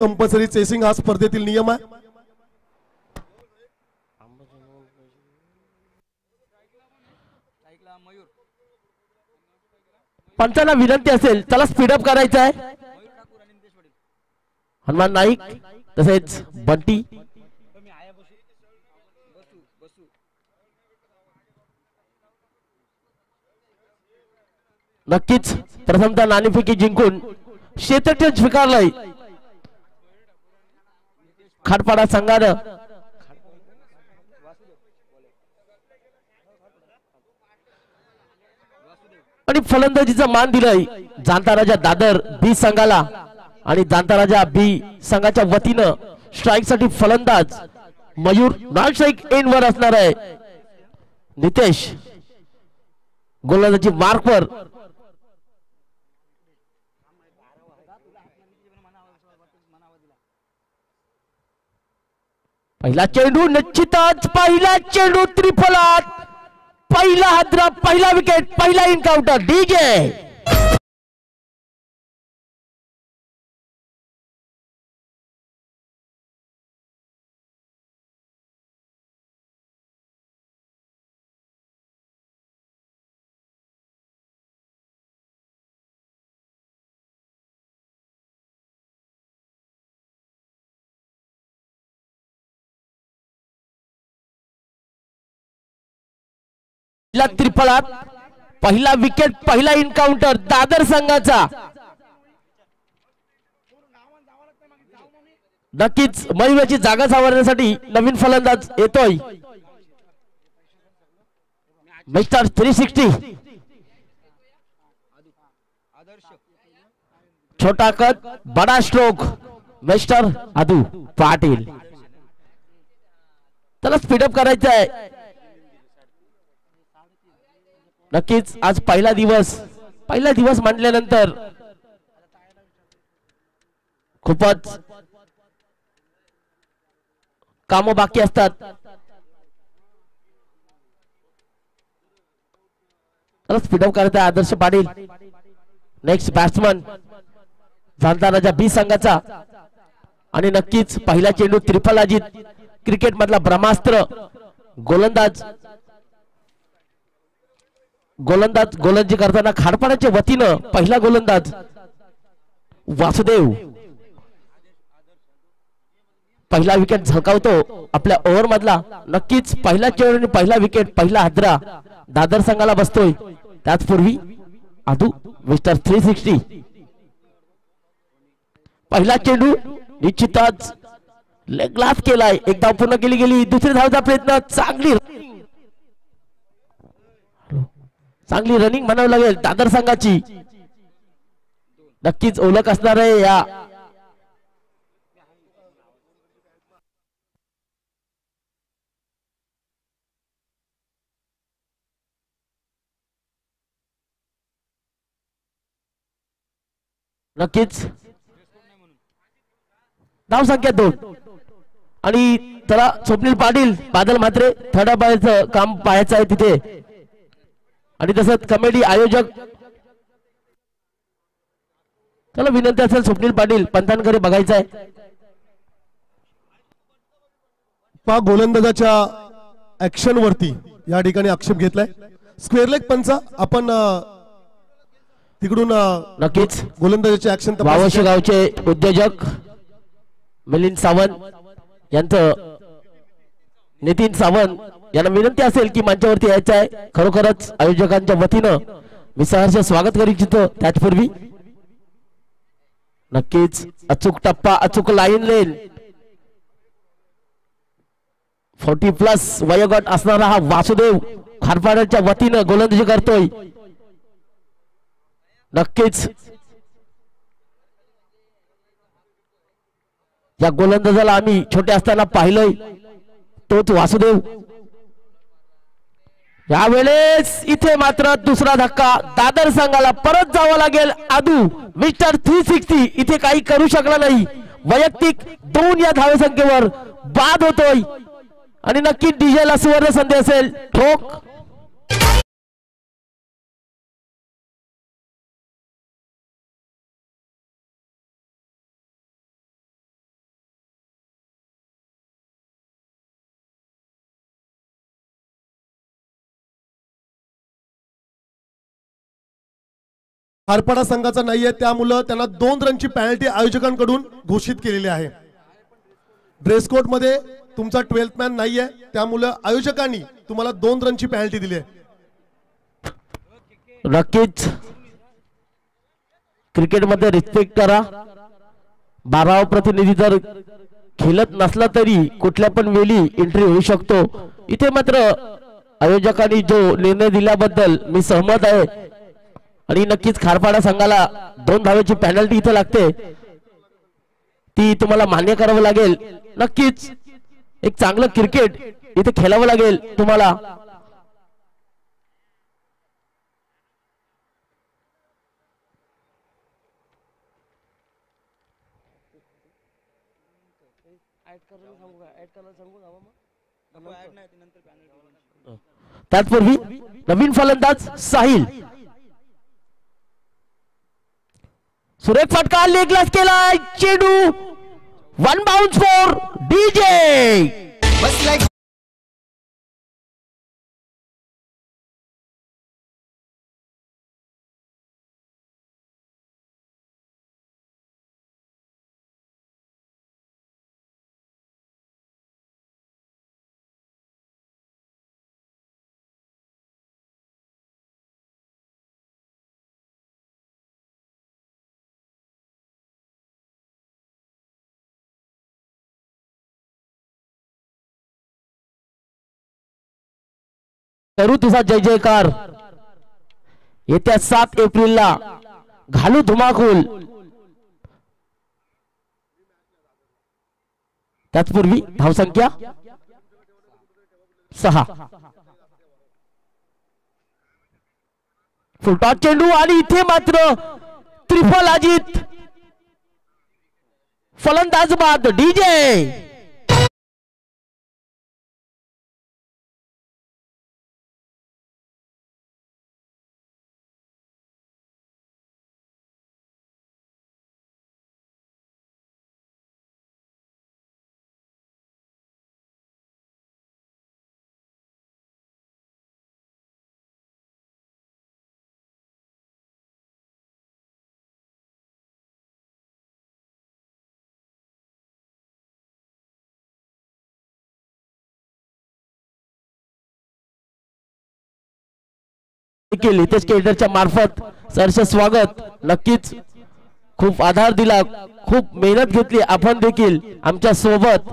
Compulsory chasing हा स्पर्धेतील नियम आहे. पंचांना विनंती असेल त्याला स्पीडअप करायचं आहे. हनुमान नाईक तसेच बंटी नक्कीच प्रथमतः नाणेफेकी जिंकून क्षेत्ररक्षण स्वीकारलंय खाटपाडा संघानं. आणि फलंदाजीचा मान दिलाय जाणता राजा दादर बी संघाला आणि जाणता राजा बी संघाच्या वतीनं स्ट्राईक साठी फलंदाज मयूर नॉन स्ट्राईक एंड वर असणार आहे. नितेश गोलंदाजी मार्क वर. पहिला चेंडू निश्चितच पहिला चेंडू त्रिफलात पहिला हादरा पहिला विकेट पहिला एन्काउंटर डीजे. त्रिफलात पहिला विकेट पहिला एन्काउंटर दादर संघाचा. नक्कीच मयूराची जागा सावरण्यासाठी नवीन फलंदाज येतोय मिस्टर 360 छोटा कट बडा स्ट्रोक मिस्टर अदू पाटील. त्याला स्पीडअप करायचं आहे. नक्कीच आज पहिला दिवस म्हटल्यानंतर खूपच काम बाकी असतात. स्पीडअप करायचा आदर्श पाटील. नेक्स्ट बॅट्समन जाणता राजा बी संघाचा आणि नक्कीच पहिला चेंडू त्रिफलाजीत क्रिकेट मधला ब्रह्मास्त्र गोलंदाजी करताना खाडपाड्याच्या वतीनं पहिला गोलंदाज वासुदेव पहिला विकेट झळकावतो आपल्या ओव्हर मधला. नक्कीच पहिला चेंडू आणि पहिला विकेट पहिला हादरा दादर संघाला बसतोय. त्याचपूर्वी आदू मिस्टर 360 पहिला चेंडू निश्चितच लेग ग्लास केलाय. एक धाव पूर्ण केली गेली. दुसरी धावचा प्रयत्न चांगली रनिंग म्हणावं लागेल दादर संघाची. नक्कीच ओळख असणार आहे या नक्कीच धाव संख्या 2 आणि त्याला स्वप्नील पाटील बादल म्हात्रे थर्ड अंपायरचं काम पाहायचं आहे तिथे. आणि तसंच कमेडी आयोजक त्याला विनंती असेल स्वप्नील पाटील पंतांकडे बघायचं आहे. गोलंदाजाच्या ऍक्शन वरती या ठिकाणी आक्षेप घेतलाय. स्क्वेअर लेग पंच आपण तिकडून नक्कीच गोलंदाजाचे ऍक्शन वावशी गावचे उद्योजक मिलिंद सावंत यांचं नितीन सावंत यांना विनंती असेल की मंचावरती यायचं आहे. खरोखरच आयोजकांच्या वतीनं मी सहर्ष स्वागत करू इच्छितो. त्याचपूर्वी नक्कीच अचूक टप्पा अचूक लाईन लेन 40+ वयोगट असणारा हा वासुदेव खारपाड्याच्या वतीनं गोलंदाजी करतोय. नक्कीच या गोलंदाजाला आम्ही छोटे असताना पाहिलंय तोच वासुदेव. यावेळेस इथे मात्र दुसरा धक्का दादर संघाला परत जावं लागेल. आदू मिस्टर 360 इथे काही करू शकला नाही. वैयक्तिक 2 या धावसंख्येवर बाद होतोय आणि नक्की डीजेला सुवर्ण संधी असेल. ठोक खारपाडा संघाचा नाहीये, त्यामुळे त्यांना 2 रनची पेनल्टी आयोजकांकडून घोषित केलेली आहे. ड्रेस कोड मध्ये तुमचा 12th मॅन नाहीये, त्यामुळे आयोजकांनी तुम्हाला 2 रनची पेनल्टी दिली आहे. नक्कीच क्रिकेटमध्ये रिस्पेक्ट करा. 12वा प्रतिनिधी जर खेळत नसला तरी कुठल्या पण वेळी एंट्री होऊ शकतो. इथे मात्र आयोजकांनी जो निर्णय दिल्याबद्दल मी सहमत आहे आणि नक्कीच खारपाडा संघाला 2 धावेची पेनल्टी इथे लागते, ती तुम्हाला मान्य करावं लागेल. नक्कीच एक चांगलं क्रिकेट इथे खेळावं लागेल तुम्हाला. त्याचपूर्वी नवीन फलंदाज साहिल. सुरेख फटका लेग ग्लास केलाय. चेंडू 1 बाउंस फॉर डीजे. करू तुझा जय जयकार. येत्या 7 एप्रिलला घालू धुमाकूल. त्याचपूर्वी धावसंख्या 6. फुलटॉस चेंडू आणि इथे मात्र त्रिफल अजित. फलंदाज बाद डीजे. हितेश केडरच्या मार्फत सरसे स्वागत. नक्कीच खूप आधार दिला, खूप मेहनत घेतली आपण देखील आमच्या सोबत.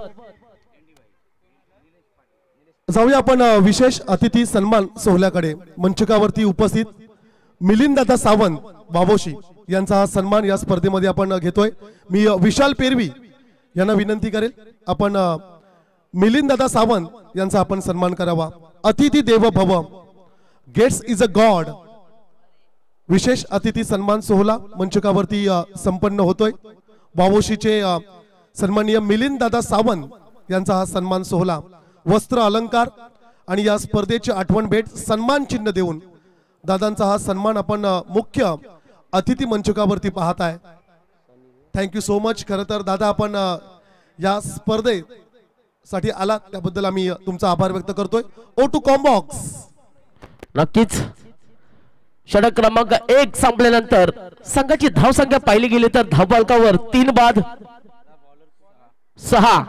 जाऊया आपण विशेष अतिथी सन्मान सोहळ्याकडे. मंचकावरती उपस्थित मिलिंद दादा सावंत बाबोशी यांचा हा सन्मान या स्पर्धेमध्ये आपण घेतोय. मी विशाल पेरवी यांना विनंती करेल आपण मिलिंद दादा सावंत यांचा आपण सन्मान करावा. अतिथी देव भव, गेट्स इज अ गॉड. विशेष अतिथी सन्मान सोहळा मंचकावरती संपन्न होतोय. बाबोशीचे सन्माननीय मिलिंद दादा सावंत यांचा हा सन्मान सोहळा वस्त्र अलंकार आणि या स्पर्धेची आठवण भेट सन्मान चिन्ह देऊन दादांचा हा सन्मान आपण मुख्य अतिथी मंचकावरती पाहत आहे. Thank you so much. खरं तर दादा आपण या स्पर्धेसाठी आला त्याबद्दल आम्ही तुमचा आभार व्यक्त करतोय. ओ टू कॉम्बॉक्स. नक्कीच षटक क्रमांक 1 संपल्यानंतर संघाची धावसंख्या पाहिली गेली तर धावफलकावर 3 बाद 6.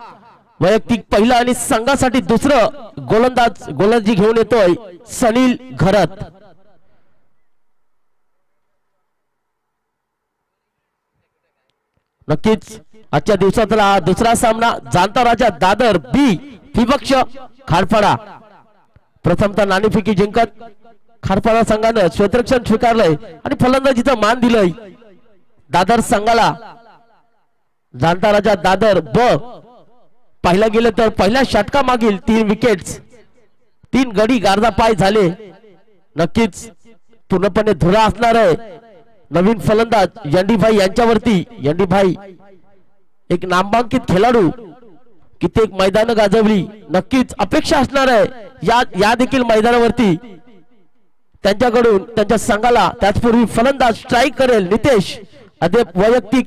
वैयक्तिक पहिला आणि संघासाठी दुसरं गोलंदाजी घेऊन येतोय सनील घरत. नक्कीच आजच्या दिवसातला दुसरा सामना जाणता राजा दादर बी विपक्ष खारपाडा. प्रथमतः नाणेफेकी जिंकत खारपाडा संघानं क्षेत्ररक्षण स्वीकारलंय आणि फलंदाजीचा मान दिलंय दादर संघाला. जाणता राजा दादर ब पाहिला गेलं तर पहिल्या षटका मागील 3 विकेट्स 3 गडी गारदा पाय झाले. नक्कीच पूर्णपणे धुरा असणार आहे नवीन फलंदाज यंडीभाई यांच्यावरती. यंडीभाई एक नामांकित खेळाडू, कित्येक मैदान गाजवली. नक्कीच अपेक्षा असणार आहे या देखील मैदानावरती त्यांच्याकडून त्यांच्या संघाला. त्याचपूर्वी फलंदाज स्ट्राईक करेल नितेश. अद्याप वैयक्तिक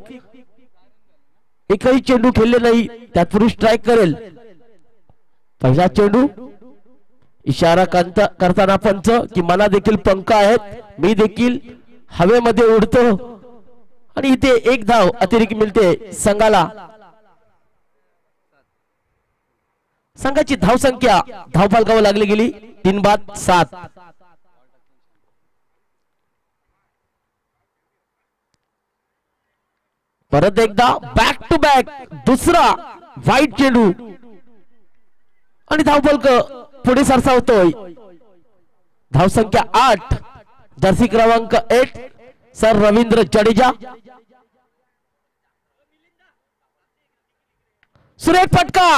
एकही चेंडू खेळले नाही, त्याचपूर्वी स्ट्राईक करेल. पहिला चेंडू इशारा करताना पंच की मला देखील पंख आहेत, मी देखील हवेमध्ये उडतो आणि इथे एक धाव अतिरिक्त मिळते संघाला. संघाची धाव संख्या धावफलकावर लागली गेली 3-7. परत एकदा बॅक टू बॅक दुसरा व्हाईट चेंडू आणि धावफलक पुढे सरसावतोय. धावसंख्या 8, जर्सी क्रमांक 8 सर रवींद्र जडेजा. सुरेख फटका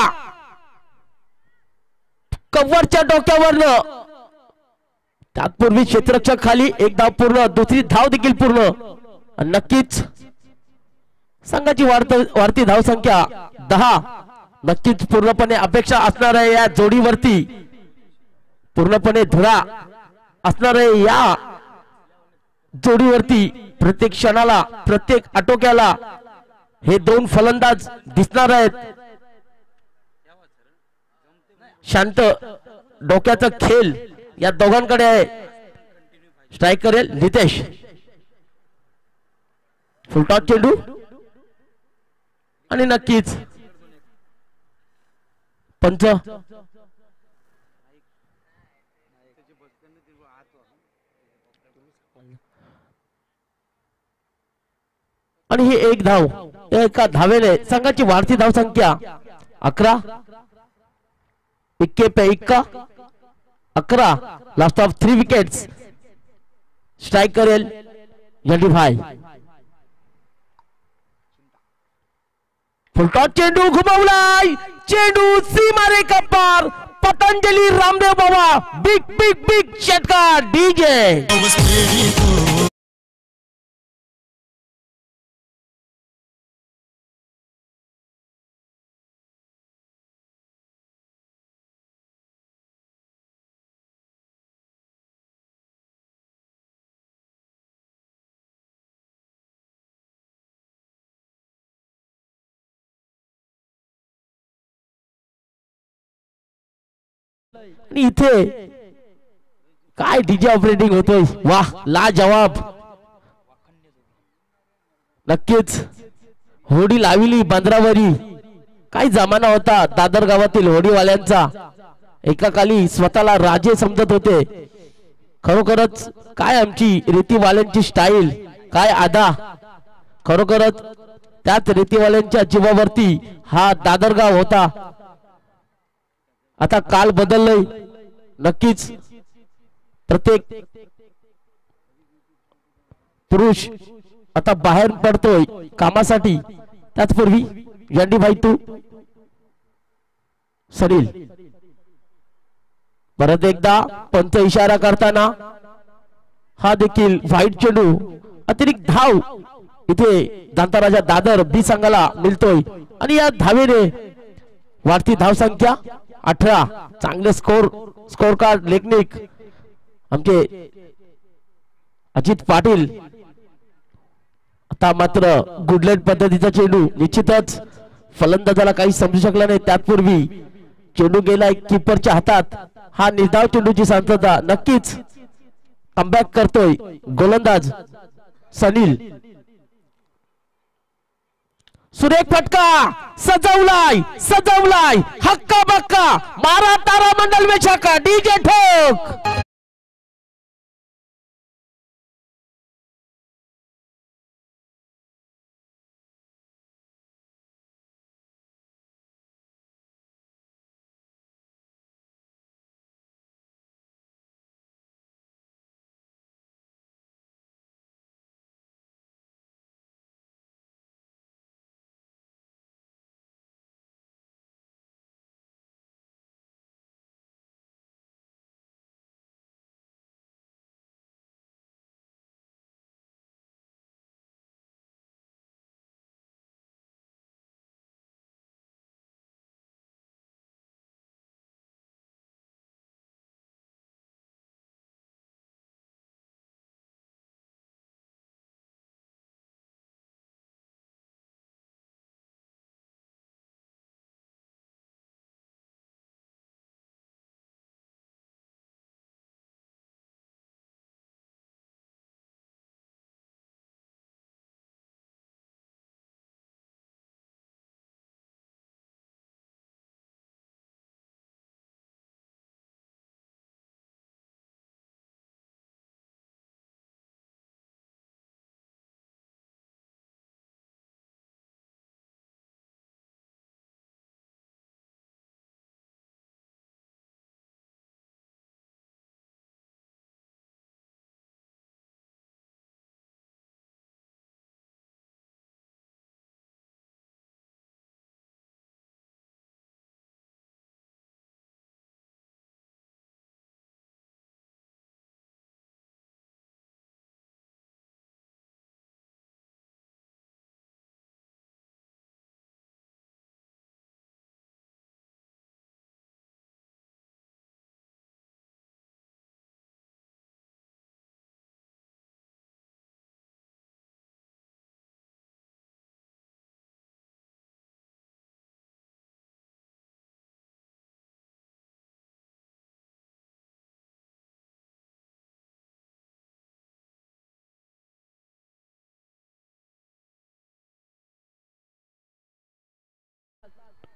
कव्वरच्या डोक्यावरनं. त्यापूर्वी क्षेत्ररक्षक खाली एक धाव पूर्ण, दुसरी धाव देखील पूर्ण. नक्कीच संघाची वाढती धावसंख्या 10. नक्कीच पूर्णपणे अपेक्षा असणार आहे या जोडीवरती, पूर्णपणे धुरा असणार आहे या जोडीवरती. प्रत्येक क्षणाला प्रत्येक आटोक्याला हे दोन फलंदाज दिसणार आहेत. शांत डोक्याचा खेळ या दोघांकडे आहे. स्ट्राईक करेल नितेश. फुलटॉस चेंडू आणि नक्कीच पंच आणि ही एक धाव. एका धावेने संघाची वाढती धाव संख्या 11. 11. Last of 3 wickets. स्ट्राईक करेल यंडी भाई. फुलटॉस चेंडू घुमवलाय. चेंडू सीमारेखा पार. Patanjali Ramdev Baba big big big षटकार डीजे. आणि इथे काय डीजे ऑपरेटिंग होतोय. वाह लाजवाब. नक्कीच होडी लाविली बांद्रावरी. काय जमाना होता दादर गावातील होडीवाल्यांचा. एकाकाली स्वतःला राजे समजत होते. खरोखरच काय आमची रीतीवाल्यांची स्टाईल, काय आदा. खरोखरच त्याच रीतीवाल्यांच्या जीवावरती हा दादरगाव होता. आता काल बदललंय. नक्कीच प्रत्येक पुरुष आता बाहेर पडतोय कामासाठी. त्याचपूर्वी यंडी भाई तू सरील. परत एकदा पंच इशारा करताना हा देखील व्हाईट चेंडू. अतिरिक्त धाव इथे दांताराजा दादर बी संघाला मिळतोय आणि या धावेने वाढती धाव संख्या 18. चांगले स्कोर कार्ड लेखनिक आमचे अजित पाटील. आता मात्र गुडलेट पद्धतीचा चेंडू. निश्चितच फलंदाजाला काही समजू शकला नाही. त्यापूर्वी चेंडू गेलाय कीपरच्या हातात. हा निर्धाव चेंडूची शांतता. नक्कीच कमबॅक करतोय गोलंदाज सनील. सुरेख फटका सजवलाय हक्का बक्का. मारा तारा मंडल में छक्का डीजे ठोक.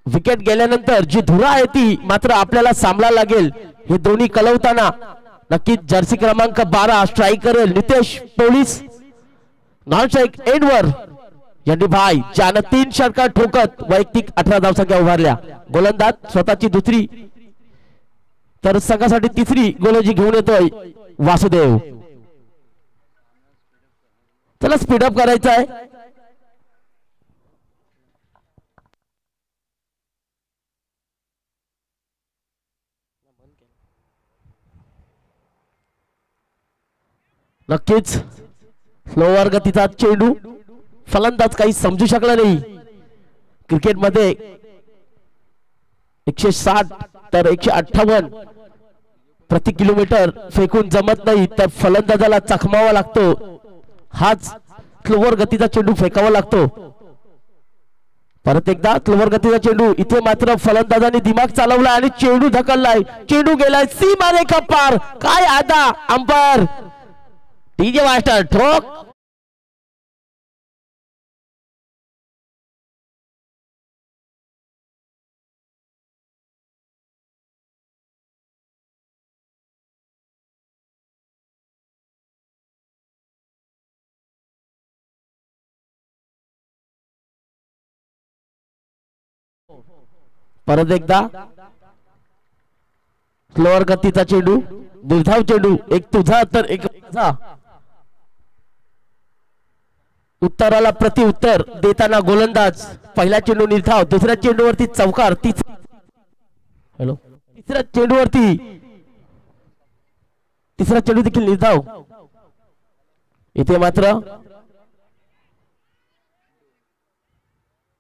विकेट गेल्यानंतर जी धुरा आहे ती मात्र आपल्याला सांभाळायला लागेल. हे दोन्ही कलवताना नक्कीच जर्सी क्रमांक 12 स्ट्राईकर नितेश पोलीस नॉन स्ट्राईक एंडवर यांनी भाई ज्यानं 3 षटकार ठोकत वैयक्तिक 18 धावसंख्या उभारल्या. गोलंदाज स्वतःची दुसरी तर संघासाठी तिसरी गोलंदाजी घेऊन येतोय वासुदेव. चला स्पीडअप करायचं आहे. नक्कीच स्लोवर गतीचा चेंडू फलंदाज काही समजू शकला नाही. क्रिकेटमध्ये 160 तर 158 प्रति किलोमीटर फेकून जमत नाही तर फलंदाजाला चकमावा लागतो. हाच स्लोवर गतीचा चेंडू फेकावा लागतो. परत एकदा स्लोवर गतीचा चेंडू इथे मात्र फलंदाजाने दिमाग चालवला आणि चेंडू ढकललाय. चेंडू गेलाय सीमारेखा पार. काय आता अंपायर डीजे मास्टर ठोक. परत एकदा स्लोअर गतीचा चेंडू दुधाव चेंडू एक तुझा तर एक माझा. उत्तराला प्रति उत्तर देताना गोलंदाज पहिला चेंडू निर्धाव दुसऱ्या चेंडूवरती चौकार तिसऱ्या चेंडूवरती तिसरा चेंडू देखील निर्धाव. इथे मात्र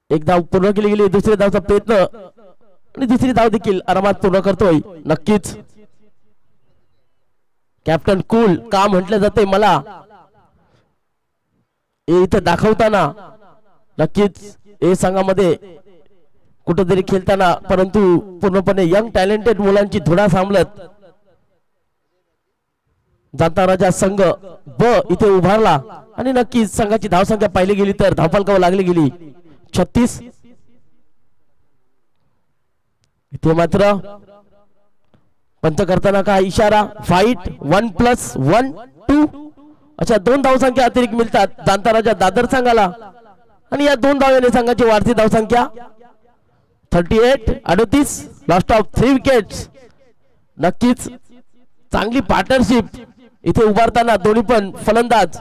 एक धाव पूर्ण केली गेली. दुसऱ्या धावचा प्रयत्न आणि दुसरी धाव देखील आरामात पूर्ण करतोय. नक्कीच कॅप्टन कूल का म्हटलं जाते मला इथं दाखवताना नक्कीच हे संघामध्ये कुठेतरी खेळताना परंतु पूर्णपणे यंग टॅलेंटेड मुलांची धुरा सांभाळत जाता राजा संघ ब इथे उभारला आणि नक्कीच संघाची धावसंख्या पाहिली गेली तर धावफलकावर लागली गेली 36. इथे मात्र पंच करताना का इशारा फाईट 1+1 अशा 2 धावसंख्या अतिरिक्त मिळतात जाणता राजा दादर संघाला आणि या 2 धावांनी संघाची वाढती धावसंख्या 38-38 लॉस्ट ऑफ 3 विकेट्स. नक्कीच चांगली पार्टनरशिप इथे उभारताना दोन्ही पण फलंदाज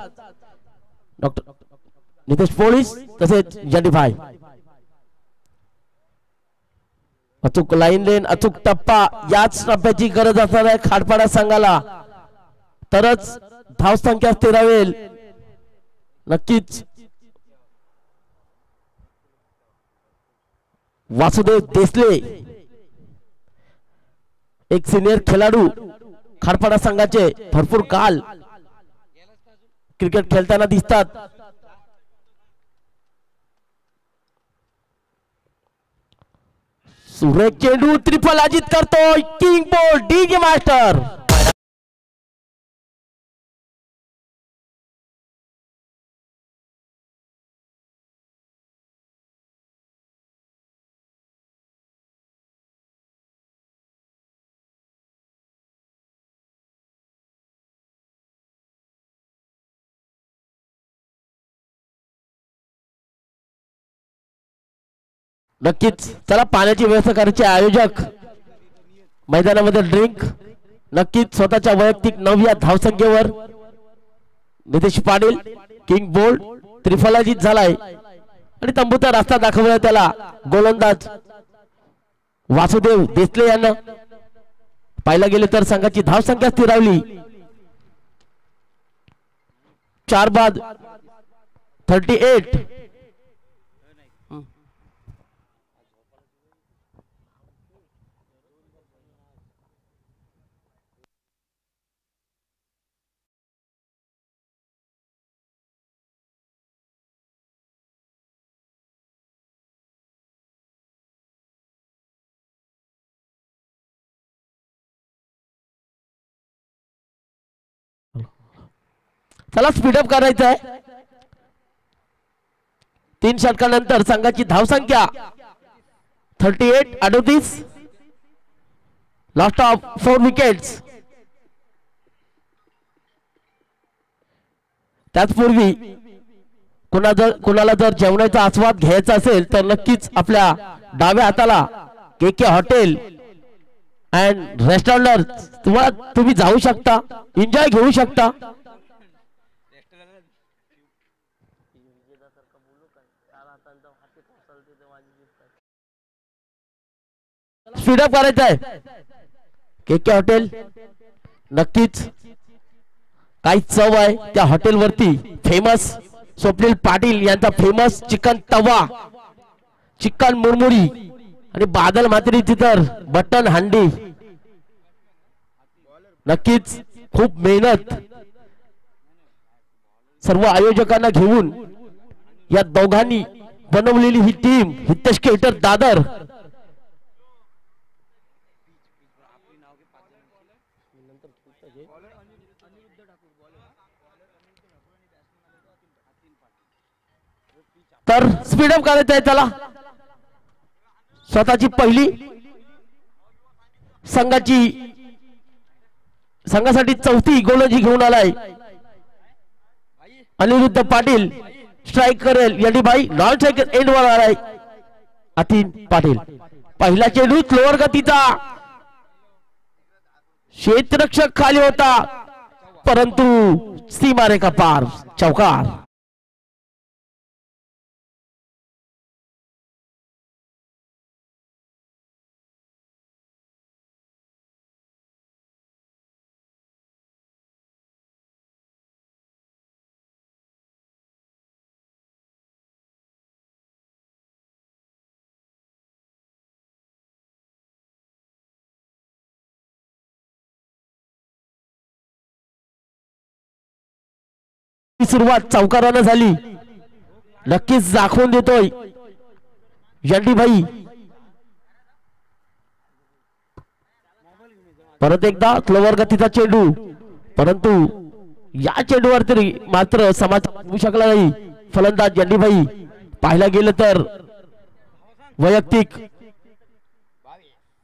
डॉक्टर नितेश पोलीस तसेच जंडीभाई. अचूक लाईन लेन अचूक टप्पा याच टप्प्याची गरज असणार आहे खाडपाडा संघाला तरच धावसंख्या स्थिर राहील. नक्कीच वासुदेव देसले एक सिनियर खेळाडू खाडपाडा संघाचे भरपूर काल क्रिकेट खेळताना दिसतात. सुरेख चेंडू त्रिफल अजित करतोय किंग बोल डीजे मास्टर. नक्कीच चला पाण्याची व्यवस्था करायची. आयोजक मैदानामध्ये ड्रिंक नक्कीच स्वतःच्या वैयक्तिक 9व्या धावसंख्येवर नितेश पाटील किंग बोल्ड त्रिफलाजीत झालाय आणि तंबूचा रस्ता दाखवलाय त्याला गोलंदाज वासुदेव देसले यांना. पाहिला गेले तर संघाची धावसंख्या स्थिरावली 4 बाद 38. चला स्पीडअप करायचं आहे. 3 षटकानंतर संघाची धावसंख्या 38 लास्ट ऑफ 4 विकेट्स. त्याचपूर्वी कुणाला जर जेवणाचा आस्वाद घ्यायचा असेल तर नक्कीच आपल्या डाव्या हाताला केके हॉटेल अँड रेस्टॉरंट तुम्ही जाऊ शकता, एन्जॉय घेऊ शकता. स्पीडअप करायचं आहे. केके हॉटेल नक्कीच काही चव आहे त्या हॉटेल वरती. फेमस स्वप्नील पाटील यांचा फेमस चिकन तवा, चिकन मुरमुरी आणि बादल मात्रेची तर बटन हंडी. नक्कीच खूप मेहनत सर्व आयोजकांना घेऊन या दोघांनी बनवलेली ही टीम हितेश केटर दादर. तर स्पीडअप करायचं आहे त्याला. स्वतःची पहिली संघासाठी चौथी गोलंदाजी घेऊन आलाय अनिरुद्ध पाटील. स्ट्राइक करेल यडी भाई, नॉन स्ट्राइक एंड वर आलाय अतिन पाटील. पहिला चेंडू स्लोअर गतीचा, क्षेत्ररक्षक खाली होता परंतु सीमारेखा पार, चौकार. सुरुवात चौकारानं झाली. नक्कीच दाखवून देतोय यंडी भाई. परत एकदा स्लोवर गतीचा चेंडू, परंतु या चेंडूवर तरी मात्र समाज होऊ शकला नाही. फलंदाज यंडी भाई पाहायला गेलं तर वैयक्तिक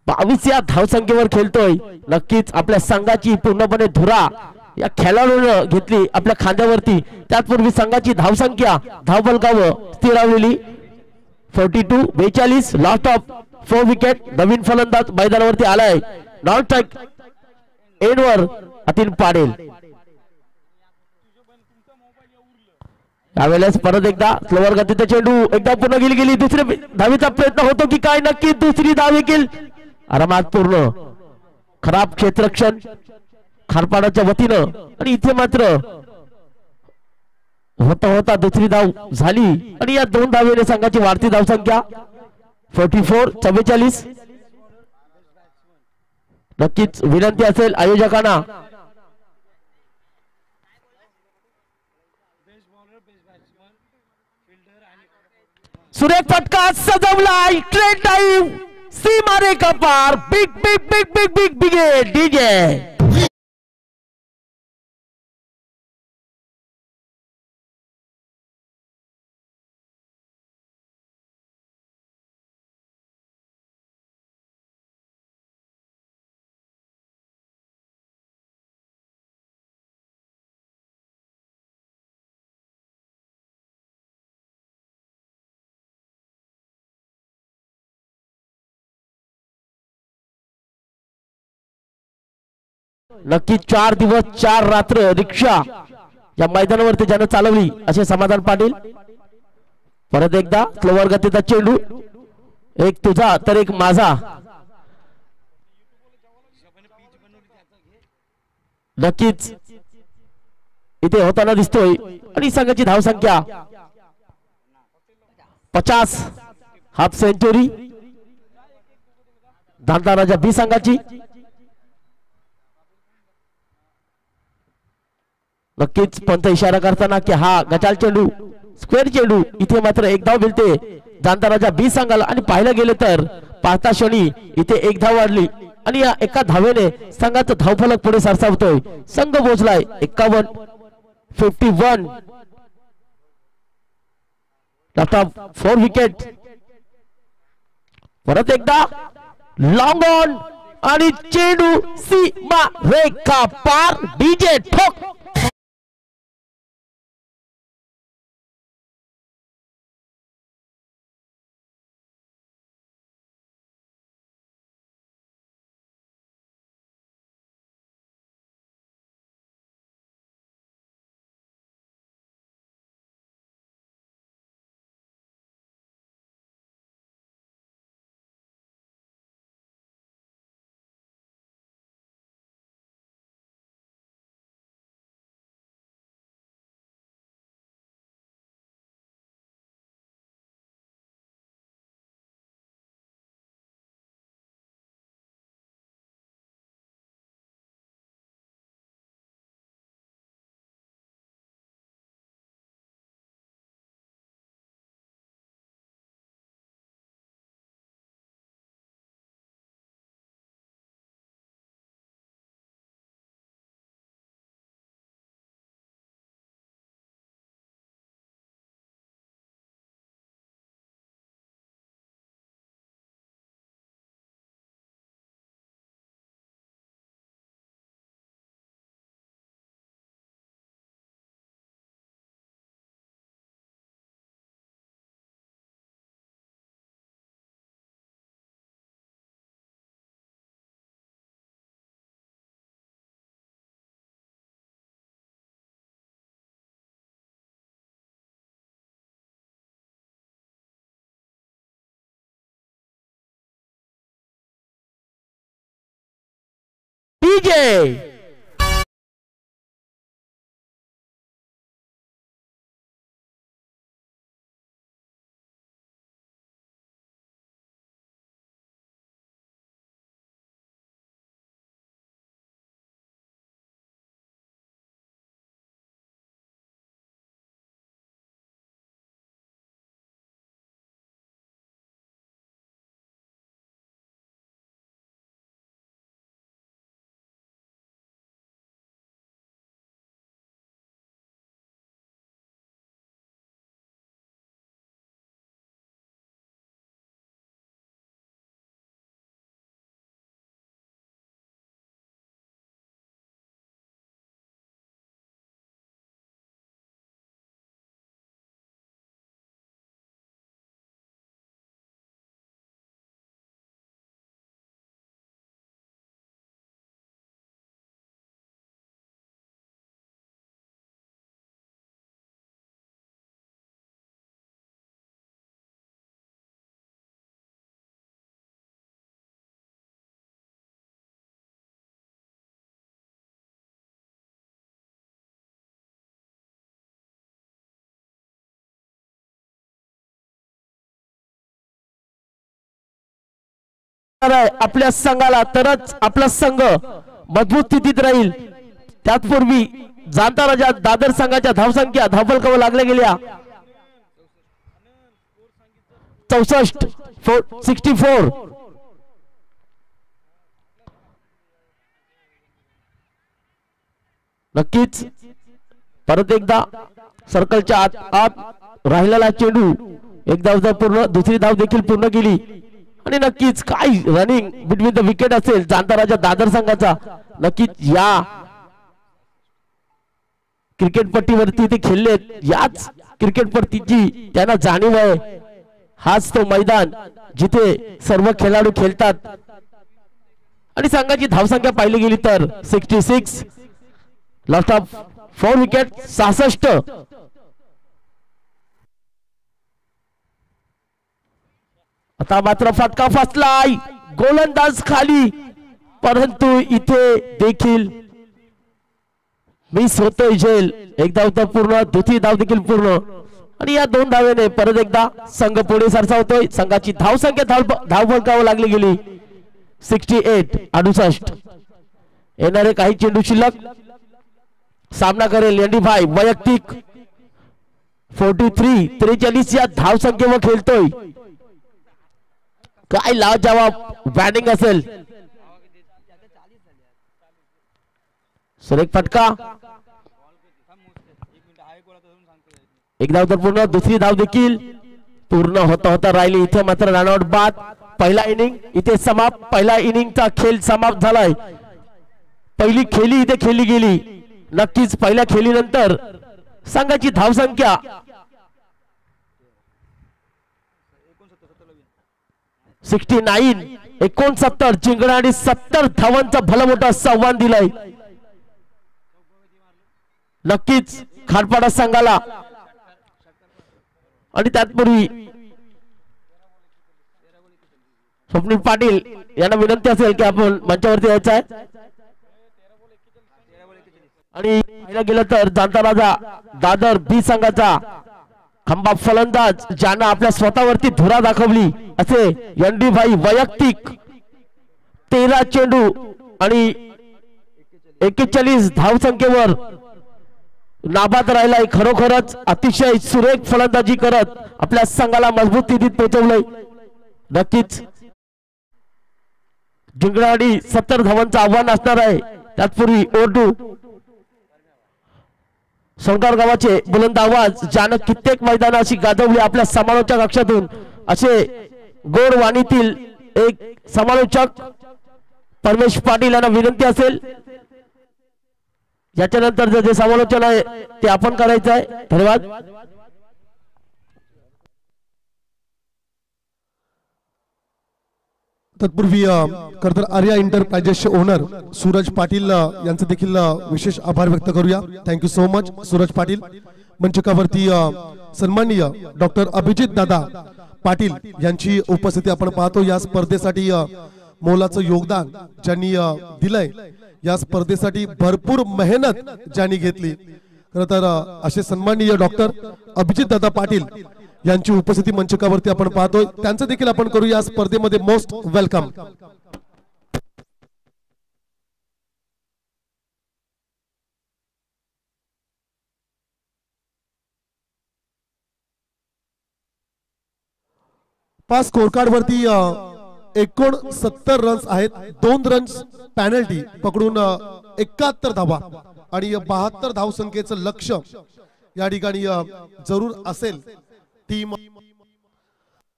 22 या धावसंख्येवर खेळतोय. नक्कीच आपल्या संघाची पूर्णपणे धुरा या खेळाडूने घेतली आपल्या खांद्यावरती. त्याचपूर्वी संघाची धावसंख्या धावबलकावर स्थिरावलेली 42 लास्ट ऑफ 4 विकेट. नवीन फलंदाज मैदानावरती आलाय. नॉन स्ट्राइक एंडवर अतिन पाटील. यावेळेस परत एकदा स्लोअर गतीचा चेंडू, एकदा पुन्हा गेली. दुसऱ्या धावेचा प्रयत्न होतो की काय? नक्की दुसरी धाव देखील आरामात पूर्ण. खराब क्षेत्ररक्षण खारपाडाच्या वतीनं आणि इथे मात्र होता दुसरी धाव झाली आणि या दोन धावेने संघाची वाढती धावसंख्या 44. नक्कीच विनंती असेल आयोजकांना सुरेख फटका सजवलाय. ट्रेन टाइम सीमारेखा पार. Big big big big big big DJ. नक्की 4 दिवस 4 रात्र रिक्षा या मैदानावरती ज्यानं चालवली असे समाधान पाटील. परत एकदा स्लोवर गतीचा चेंडू, एक तुझा तर एक माझा. नक्कीच इथे होताना दिसतोय आणि संघाची धावसंख्या 50. हाफ सेंचुरी धांदा राजा बी संघाची. नक्कीच पंत इशारा करताना की हा गचाल चेंडू, स्क्वेअर चेंडू. इथे मात्र एक धाव मिळते जाणता राजा बी संघाला आणि पाहायला गेले तर पाहता क्षणी इथे एक धाव वाढली आणि या एका धावेने संघाचा धावफलक पुढे सरसावतोय. संघ पोहोचलाय 51 लास्ट ऑफ 4 विकेट. परत एकदा लॉंग ऑन आणि चेंडू सीमा रेखा पार डीजे ठोक. डीजे आपल्या संघाला तरच आपला संघ मजबूत स्थितीत राहील. त्यापूर्वी जाणता राजा दादर संघाच्या धावसंख्या धावफलकावर लागल्या गेल्या 64. नक्कीच परत एकदा सर्कलच्या आत राहिलेला चेंडू एक धाव पूर्ण, दुसरी धाव देखील पूर्ण केली आणि नक्कीच काय रनिंग बिटवीन द विकेट असेल जाणता राजा दादर संघाचा. नक्कीच या क्रिकेटपट्टीवरती ते खेळलेत, याच क्रिकेटपट्टीची त्यांना जाणीव आहे. हाच तो मैदान जिथे सर्व खेळाडू खेळतात आणि संघाची धावसंख्या पाहिली गेली तर 66, लॉस ऑफ 4 विकेट 66. आता मात्र फटका फसलाय, गोलंदाज खाली, परंतु इथे देखील मिस होतोय झेल. एक धाव तर पूर्ण, दुसरी धाव देखील पूर्ण आणि या 2 धावेने परत एकदा संघ पुढे सरसावतोय. संघाची धावसंख्या धावफलकावर लागली गेली 68. येणारे काही चेंडू शिल्लक सामना करेल एनडी5 वैयक्तिक 43 या धावसंख्येवर खेळतोय. काय लाजवाब बॅटिंग असेल. सुरेख फटका, एक धाव तर पूर्ण, दुसरी धाव देखील पूर्ण होता राहिली. इथे मात्र रनआउट बाद. पहिला इनिंग इथे समाप्त. पहिला इनिंगचा खेळ समाप्त झालाय. पहिली खेळी इथे खेळली गेली. नक्कीच पहिल्या खेळीनंतर संघाची धावसंख्या 69 जिंकणारी 70 धावांचा भला मोठा संवाद दिलाय. नक्कीच खारपाडा संघाला आणि त्यातपूर्वी स्वप्नील पाटील यांना विनंती असेल की आपण मंचावरती यायचं आहे. आणि पाहिलं गेलं तर जाणता राजा दादर बी संघाचा खंबा फलंदाज ज्यानं आपल्या स्वतःवरती धुरा दाखवली असे एनडी भाई वैयक्तिक 13 चेंडू आणि 41 धावसंख्येवर नाबाद राहिलाय. खरोखरच अतिशय सुरेख फलंदाजी करत आपल्या संघाला मजबूत स्थितीत पोहोचवलंय. नक्कीच जिंकणारी 70 धावांचं आव्हान असणार आहे. त्यातपूर्वी ओरडू सोंगार गावाचे बुलंद आवाज ज्यानं कित्येक मैदानाशी गाजवली आपल्या समालोचक कक्षातून असे गोड वाणीतील एक समालोचक परमेश पाटील यांना विनंती असेल याच्यानंतर जे समालोचन आहे ते आपण करायचं आहे. धन्यवाद. तत्पूर्वी खरतर आर्या एंटरप्राइजेसचे ओनर सूरज पाटील यांचे देखील विशेष आभार व्यक्त करूया. Thank you so much Suraj Patil. मंचकावरती सन्माननीय डॉक्टर अभिजित दादा पाटील यांची उपस्थिती आपण पाहतो. या स्पर्धेसाठी मोलाचं योगदान ज्यांनी दिलंय, या स्पर्धेसाठी भरपूर मेहनत ज्यांनी घेतली, खरं तर असे सन्माननीय डॉक्टर अभिजित दादा पाटील यांची उपस्थिती मंचकावरती आपण पाहतोय. त्यांचं देखील आपण करू या स्पर्धेमध्ये मोस्ट वेलकम. पाच स्कोरकार्ड वरती 69 रन्स आहेत. 2 रन्स पॅनल्टी पकडून 71 धावा आणि 72 धावसंख्येचं लक्ष या ठिकाणी जरूर असेल. टीम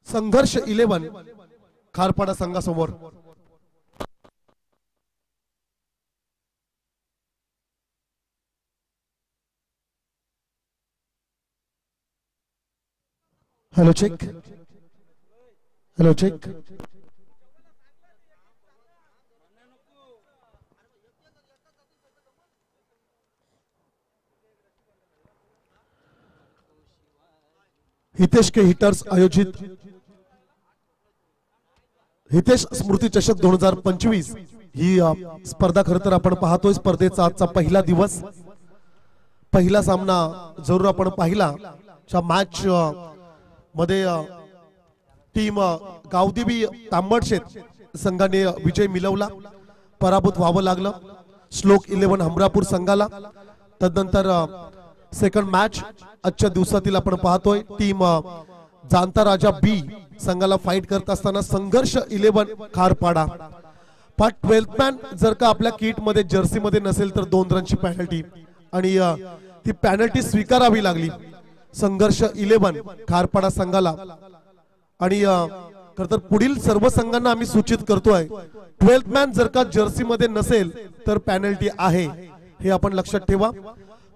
संघर्ष 11 खारपाडा संघासमोर. Hello check. Hello check. Hitesh K Hitters आयोजित हितेश स्मृती चषक 2025 ही स्पर्धा खरं तर आपण पाहतोय. स्पर्धेचा आजचा पहिला दिवस, पहिला सामना जरूर आपण पाहिला. मॅच मध्ये टीम गावदेवी तांबडशेत संघाने विजय मिळवला, पराभूत व्हावं लागलं श्लोक 11 हमरापूर संघाला. तदनंतर सेकंड मॅच आजच्या दिवसातील आपण पाहतोय. टीम जाणता राजा बी संघाला फाईट करत असताना संघर्ष 11 खारपाडा. 12th मॅन जर का आपल्या किट मध्ये जर्सी मध्ये नसेल तर 2 रनची पॅनल्टी आणि ती पॅनल्टी स्वीकारावी लागली संघर्ष 11 खारपाडा संघाला. आणि खरं तर पुढील सर्व संघांना आम्ही सूचित करतोय 12th मॅन जर का जर्सी मध्ये नसेल तर पॅनल्टी आहे, हे आपण लक्षात ठेवा.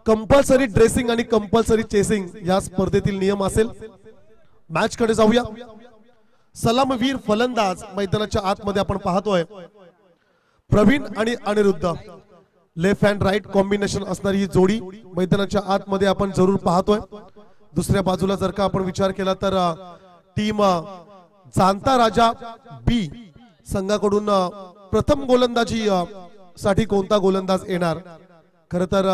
कंपल्सरी ड्रेसिंग आणि कंपल्सरी चेसिंग या स्पर्धेतील नियम असेल. मॅच कडे जाऊया. सलामवीर फलंदाज मैदानाच्या आतमध्ये आपण पाहतोय प्रवीण आणि Aniruddha. Left hand right combination असणारी ही जोडी मैदानाच्या आतमध्ये आपण जरूर पाहतोय. दुसऱ्या बाजूला जर का आपण विचार केला तर टीम जाणता राजा बी संघाकडून प्रथम गोलंदाजी साठी कोणता गोलंदाज येणार. खरं तर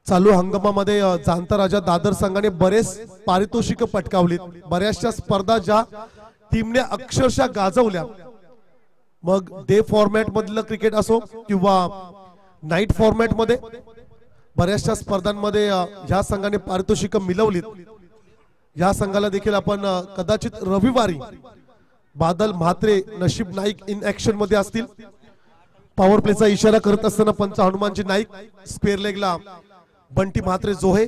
चालू हंगामामध्ये जाणता राजा दादर संघाने बरेच पारितोषिक पटकावलीत. बऱ्याचशा स्पर्धा ज्या टीमने अक्षरशः गाजवल्या, मग डे फॉर्मॅट मधलं क्रिकेट असो किंवा नाईट फॉर्मॅट मध्ये बऱ्याचशा स्पर्धांमध्ये या संघाने पारितोषिक मिळवलीत. या संघाला देखील आपण कदाचित रविवारी बादल म्हात्रे नशीब नाईक इन ऍक्शन मध्ये असतील. पॉवर प्लेचा इशारा करत असताना पंच हनुमानजी नाईक, स्क्वेअर लेगला बंटी म्हात्रे जोहे.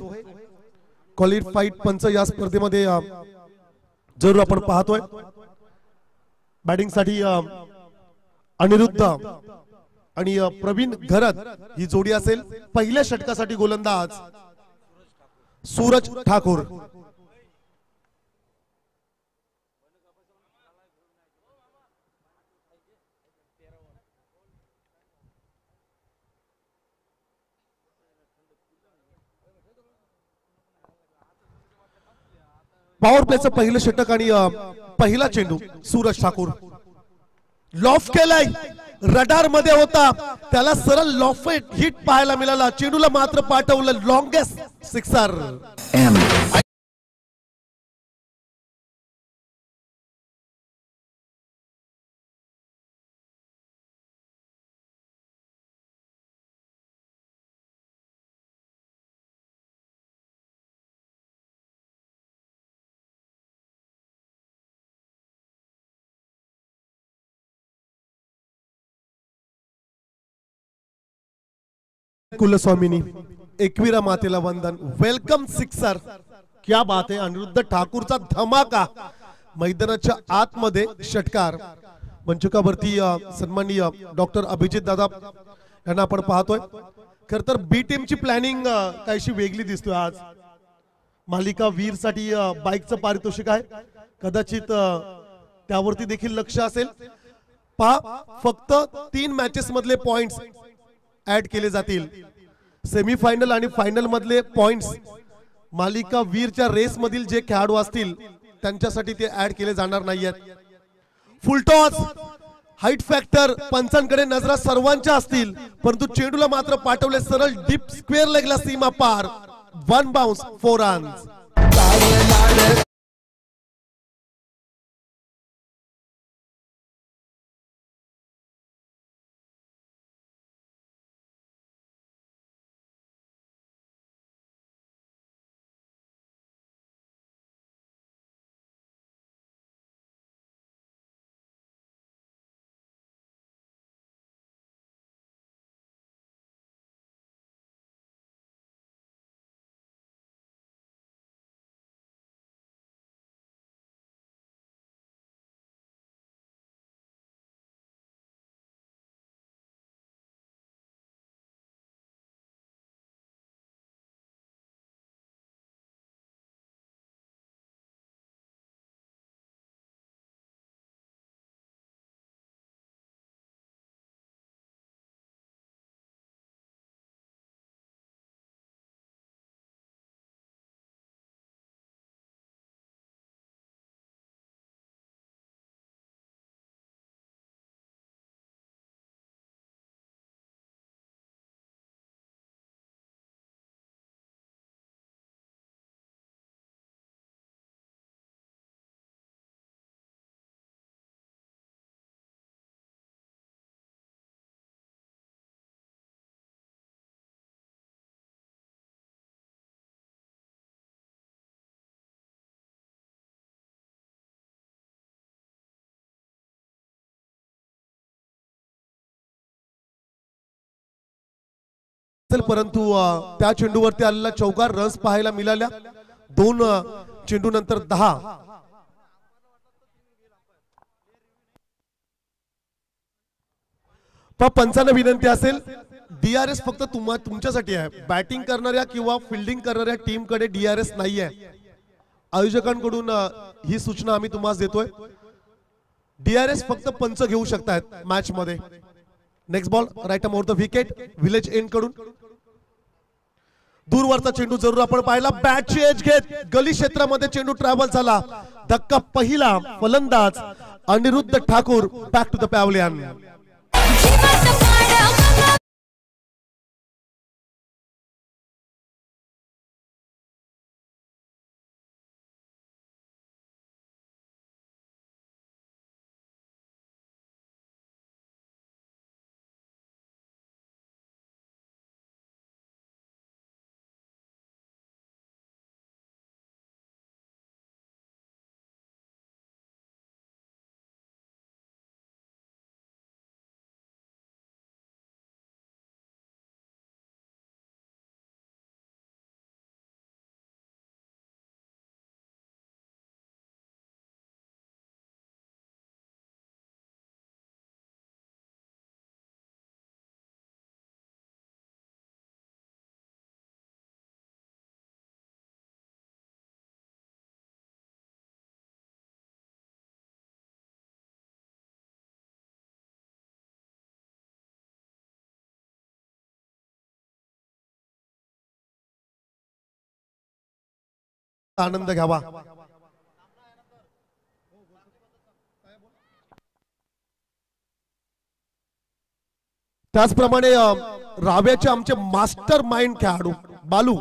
क्वालिफाईड पंच या स्पर्धेमध्ये जरूर आपण पाहतोय. बॅटिंग साठी अनिरुद्ध आणि प्रवीण घरत ही जोडी असेल। पहिल्या षटकासाठी गोलंदाज सूरज ठाकूर। पॉवर प्लेचं पहिलं षटक आणि पहिला चेंडू सूरज ठाकूर लॉफ केलाय, रडार मध्ये होता, त्याला सरळ लॉफ हिट पाहायला मिळाला, चेंडूला मात्र पाठवलं लॉंगेस्ट सिक्सर। कुलस्वामिनी एकविरा मातेला वंदन, वेलकम सिक्सर। क्या बात आहे, अनिरुद्ध ठाकूरचा धमाका मैदानाच्या आतमध्ये षटकार। मंचकावरती सन्माननीय डॉक्टर अभिजित दादा यांना आपण पाहतोय। खर तर बी टीमची प्लॅनिंग काहीशी वेगळी दिसतोय आज। मालिका वीर साठी बाईकचं पारितोषिक आहे, कदाचित त्यावरती देखील लक्ष असेल। पहा फक्त 3 मॅचेस मधले पॉइंट्स ऍड केले जातील। सेमीफायनल आणि फायनल मधले पॉइंट्स मालिका वीरच्या रेस मधील जे खेळाडू असतील त्यांच्यासाठी ते ऍड केले जाणार नाहीयेत। फुलटॉस हाईट फॅक्टर पंचांकडे नजरा सर्वांच्या असतील, परंतु चेंडूला मात्र पाठवले सरळ डीप स्क्वेअर लेगला सीमा पार, 1 बाउन्स 4 रन्स। परंतु त्या चेंडूवरती आलेला चौकार रन्स पाहायला मिळाल्या। 2 चेंडू नंतर 10। पंचांना विनंती असेल, डीआरएस फक्त तुमच्यासाठी आहे। बॅटिंग करणाऱ्या किंवा फिल्डिंग करणाऱ्या टीम कडे डीआरएस नाहीये। आयोजकांकडून ही सूचना आम्ही तुम्हाला देतोय, डीआरएस फक्त पंच घेऊ शकतात मॅच मध्ये। Next ball right um over the wicket village end कडून दूरवरचा चेंडू जरूर आपण पाहिला, बॅटची एज घेत गली क्षेत्रामध्ये चेंडू ट्रॅव्हल झाला, धक्का पहिला, फलंदाज Aniruddha Thakur back to the pavilion. आनंद घ्यावा। त्याचप्रमाणे राव्याचे आमचे मास्टर माइंड खेळाडू बालू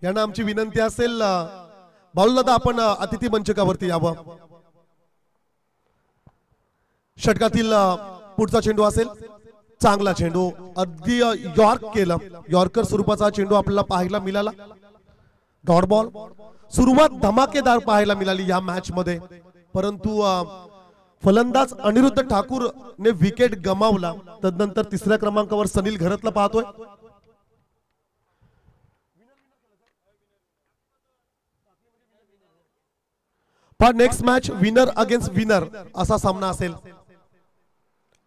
यांना आमची विनंती असेल, बालू दादा आपण अतिथी मंचकावरती यावं। षटकातील पुढचा चेंडू असेल, चांगला चेंडू, अगदी यॉर्क केलं, यॉर्कर स्वरूपाचा चेंडू आपल्याला पाहायला मिळाला। डॉट बॉल, सुरुवात धमाकेदार पाहायला मिळाली या मॅच मध्ये, परंतु फलंदाज अनिरुद्ध ठाकूर ने विकेट गमावला। तदनंतर तिसऱ्या क्रमांकावर सनील घरतला पाहतोय। Next match winner against winner असा सामना असेल।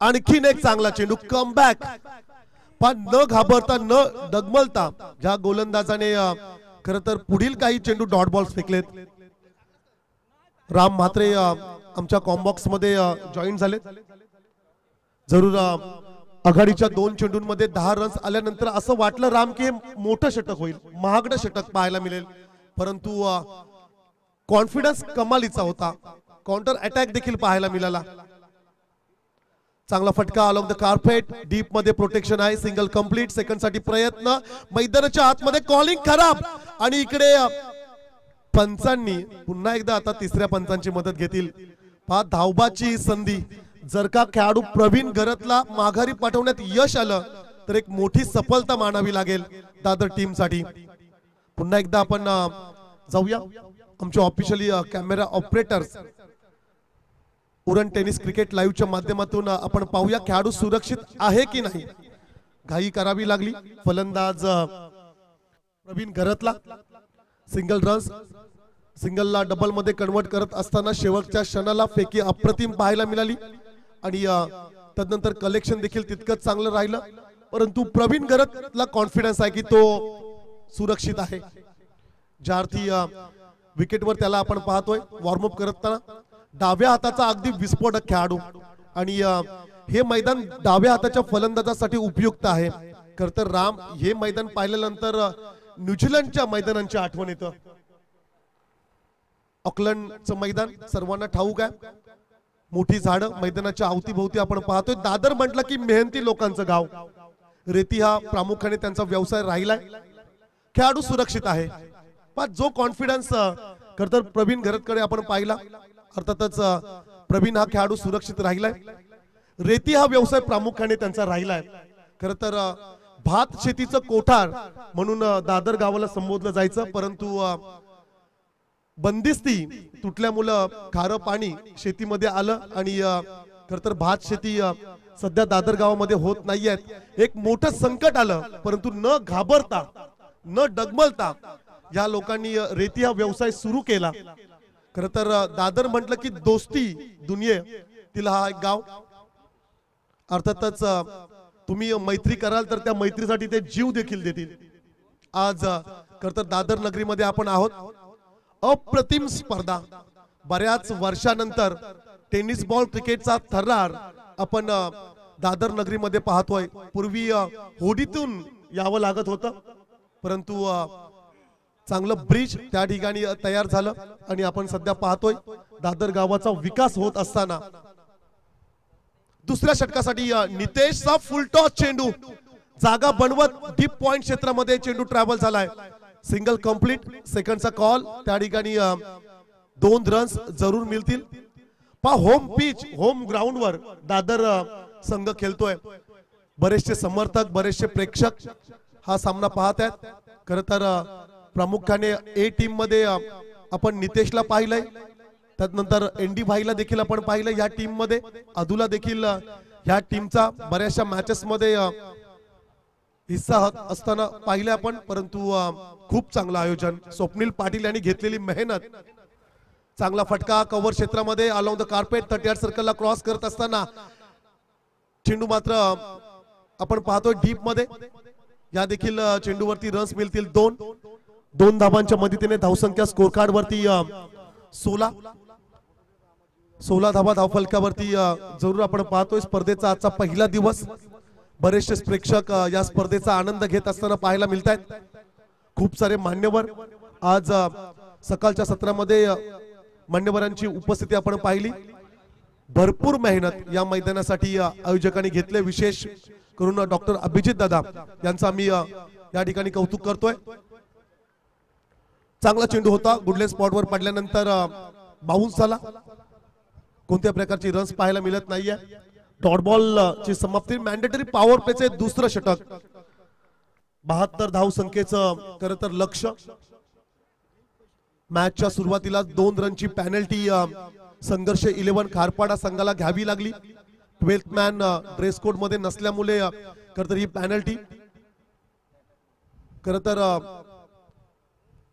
आणखीन एक चांगला चेंडू, कमबॅक, पण न घाबरता न डगमलता ज्या गोलंदाजाने खरं तर पुढील काही चेंडू डॉट बॉल्स फेकलेत। राम म्हात्रे आमच्या कॉम्बॉक्स मध्ये जॉईन झाले। जरूर आघाडीच्या 2 चेंडूंमध्ये 10 रन्स आल्यानंतर असं वाटलं राम की हे मोठं षटक होईल, महागडं षटक पाहायला मिळेल, परंतु कॉन्फिडन्स कमालीचा होता। काउंटर अटॅक देखील पाहायला मिळाला। चांगला फटका अलॉंग द कार्पेट, डीप मध्ये प्रोटेक्शन आहे, सिंगल कंप्लीट, सेकंड साठी प्रयत्न, मैदानाच्या आतमध्ये कॉलिंग खराब, आणि इकडे पंचांनी पुन्हा एकदा आता तिसऱ्या पंचांची मदत घेतील। धावबाची संधी, जर का खेळाडू प्रवीण घरतला माघारी पाठवण्यात यश आलं तर एक मोठी सफलता मानावी लागेल दादर टीम साठी। पुन्हा एकदा आपण जाऊया आमचे officially camera operators Uran tennis cricket लाईव्हच्या माध्यमातून आपण पाहूया खेळाडू सुरक्षित आहे की नाही। घाई करावी लागली, फलंदाज प्रवीण घरतला सिंगल रन्स, सिंगलला डबल मध्ये कन्वर्ट करत असताना शेवटच्या क्षणाला फेकी अप्रतिम पाहायला मिळाली, आणि तदनंतर कलेक्शन देखील तितकंच चांगलं राहिलं, परंतु प्रवीण घरतला कॉन्फिडन्स आहे की तो सुरक्षित आहे। ज्या अर्थी विकेटवर त्याला आपण पाहतोय वॉर्मअप करताना, डाव्या हाताचा अगदी विस्फोटक खेळाडू, आणि हे मैदान डाव्या हाताच्या फलंदाजासाठी उपयुक्त आहे। खरं तर राम हे मैदान पाहिल्यानंतर न्यूझीलंडच्या मैदानांची आठवण येतं। ऑकलंडचं मैदान सर्वांना ठाऊक आहे, मोठी झाडं मैदानाच्या अवतीभोवती आपण पाहतोय। दादर म्हटलं की मेहनती लोकांचं गाव, रेती हा प्रामुख्याने त्यांचा व्यवसाय राहिलाय। खेळाडू सुरक्षित आहे, पण जो कॉन्फिडन्स खरं तर प्रवीण घरतकडे आपण पाहिला, अर्थातच प्रवीण हा खेळाडू सुरक्षित राहिलाय। रेती हा व्यवसाय प्रामुख्याने त्यांचा राहिलाय। खरं तर भात शेतीचं कोठार म्हणून दादर गावाला संबोधलं जायचं, परंतु बंदिस्ती तुटल्यामुळं खारं पाणी शेतीमध्ये आलं, आणि खरं तर भात शेती सध्या दादर गावामध्ये होत नाहीये। एक मोठं संकट आलं, परंतु न घाबरता न डगमलता या लोकांनी रेती हा व्यवसाय सुरू केला। खरं तर दादर म्हटलं की दोस्ती दुनिये तिला हा एक गाव, अर्थातच तुम्ही मैत्री कराल तर त्या मैत्रीसाठी ते जीव देखील देतील। आज खरं तर दादर नगरीमध्ये आपण आहोत, अप्रतिम स्पर्धा, बऱ्याच वर्षानंतर टेनिस बॉल क्रिकेटचा थरार आपण दादर नगरीमध्ये पाहतोय। पूर्वी होडीतून यावं लागत होतं, परंतु चांगलं ब्रिज त्या ठिकाणी तयार झालं, आणि आपण सध्या पाहतोय दादर गावाचा विकास होत असताना। दुसऱ्या षटकासाठी नितेशचा फुल टॉस चेंडू, जागा बनवत डीप पॉइंट क्षेत्रामध्ये चेंडू ट्रॅव्हल झालाय, सिंगल कंप्लीट, सेकंडचा कॉल, त्या ठिकाणी 2 रन्स जरूर मिळतील। होम पिच, होम ग्राउंड वर दादर संघ खेळतोय, बरेचसे समर्थक बरेचसे प्रेक्षक हा सामना पाहत आहेत। खरं तर प्रामुख्याने ए टीम मध्ये आपण नितेशला पाहिलंय, त्यानंतर एनडी भाईला देखील आपण पाहिलं या टीम मध्ये, अदुला देखील या टीमचा बऱ्याचशा मॅचेस मध्ये हिस्सा असताना पाहिले आपण, परंतु खूप चांगलं आयोजन, स्वप्नील पाटील यांनी घेतलेली मेहनत, चांगला फटका कव्हर क्षेत्रामध्ये अलॉंग द कार्पेट 38 सर्कलला क्रॉस करत असताना चेंडू मात्र आपण पाहतोय डीप मध्ये, या देखील चेंडूवरती रन्स मिळतील 2 धाबांच्या मदतीने धावसंख्या स्कोर कार्ड वरती 16 धाबा धावफलकावरती जरूर आपण पाहतोय। स्पर्धेचा आजचा पहिला दिवस, बरेचसे प्रेक्षक या स्पर्धेचा आनंद घेत असताना पाहायला मिळत आहेत। खूप सारे मान्यवर आज सकाळच्या सत्रामध्ये मान्यवरांची उपस्थिती आपण पाहिली. भरपूर मेहनत या मैदानासाठी आयोजकांनी घेतले. विशेष करून डॉक्टर अभिजित दादा यांचा मी या ठिकाणी कौतुक करतोय. चांगला चेंडू होता, गुडले स्पॉटवर पडल्यानंतर बाउन्स झाला. कोणत्या प्रकारची रन्स पाहायला मिळत नाहीये. डॉट बॉल ची समाप्ती. मॅन्डेटरी पॉवर प्लेचे दुसरं षटक. 72 धाव संख्येचं खरं तर लक्ष. मॅचच्या सुरुवातीला 2 रनची पॅनल्टी संघर्ष 11 खारपाडा संघाला घ्यावी लागली. 12th मॅन ड्रेस कोड मध्ये नसल्यामुळे खरं तर ही पॅनल्टी. खरं तर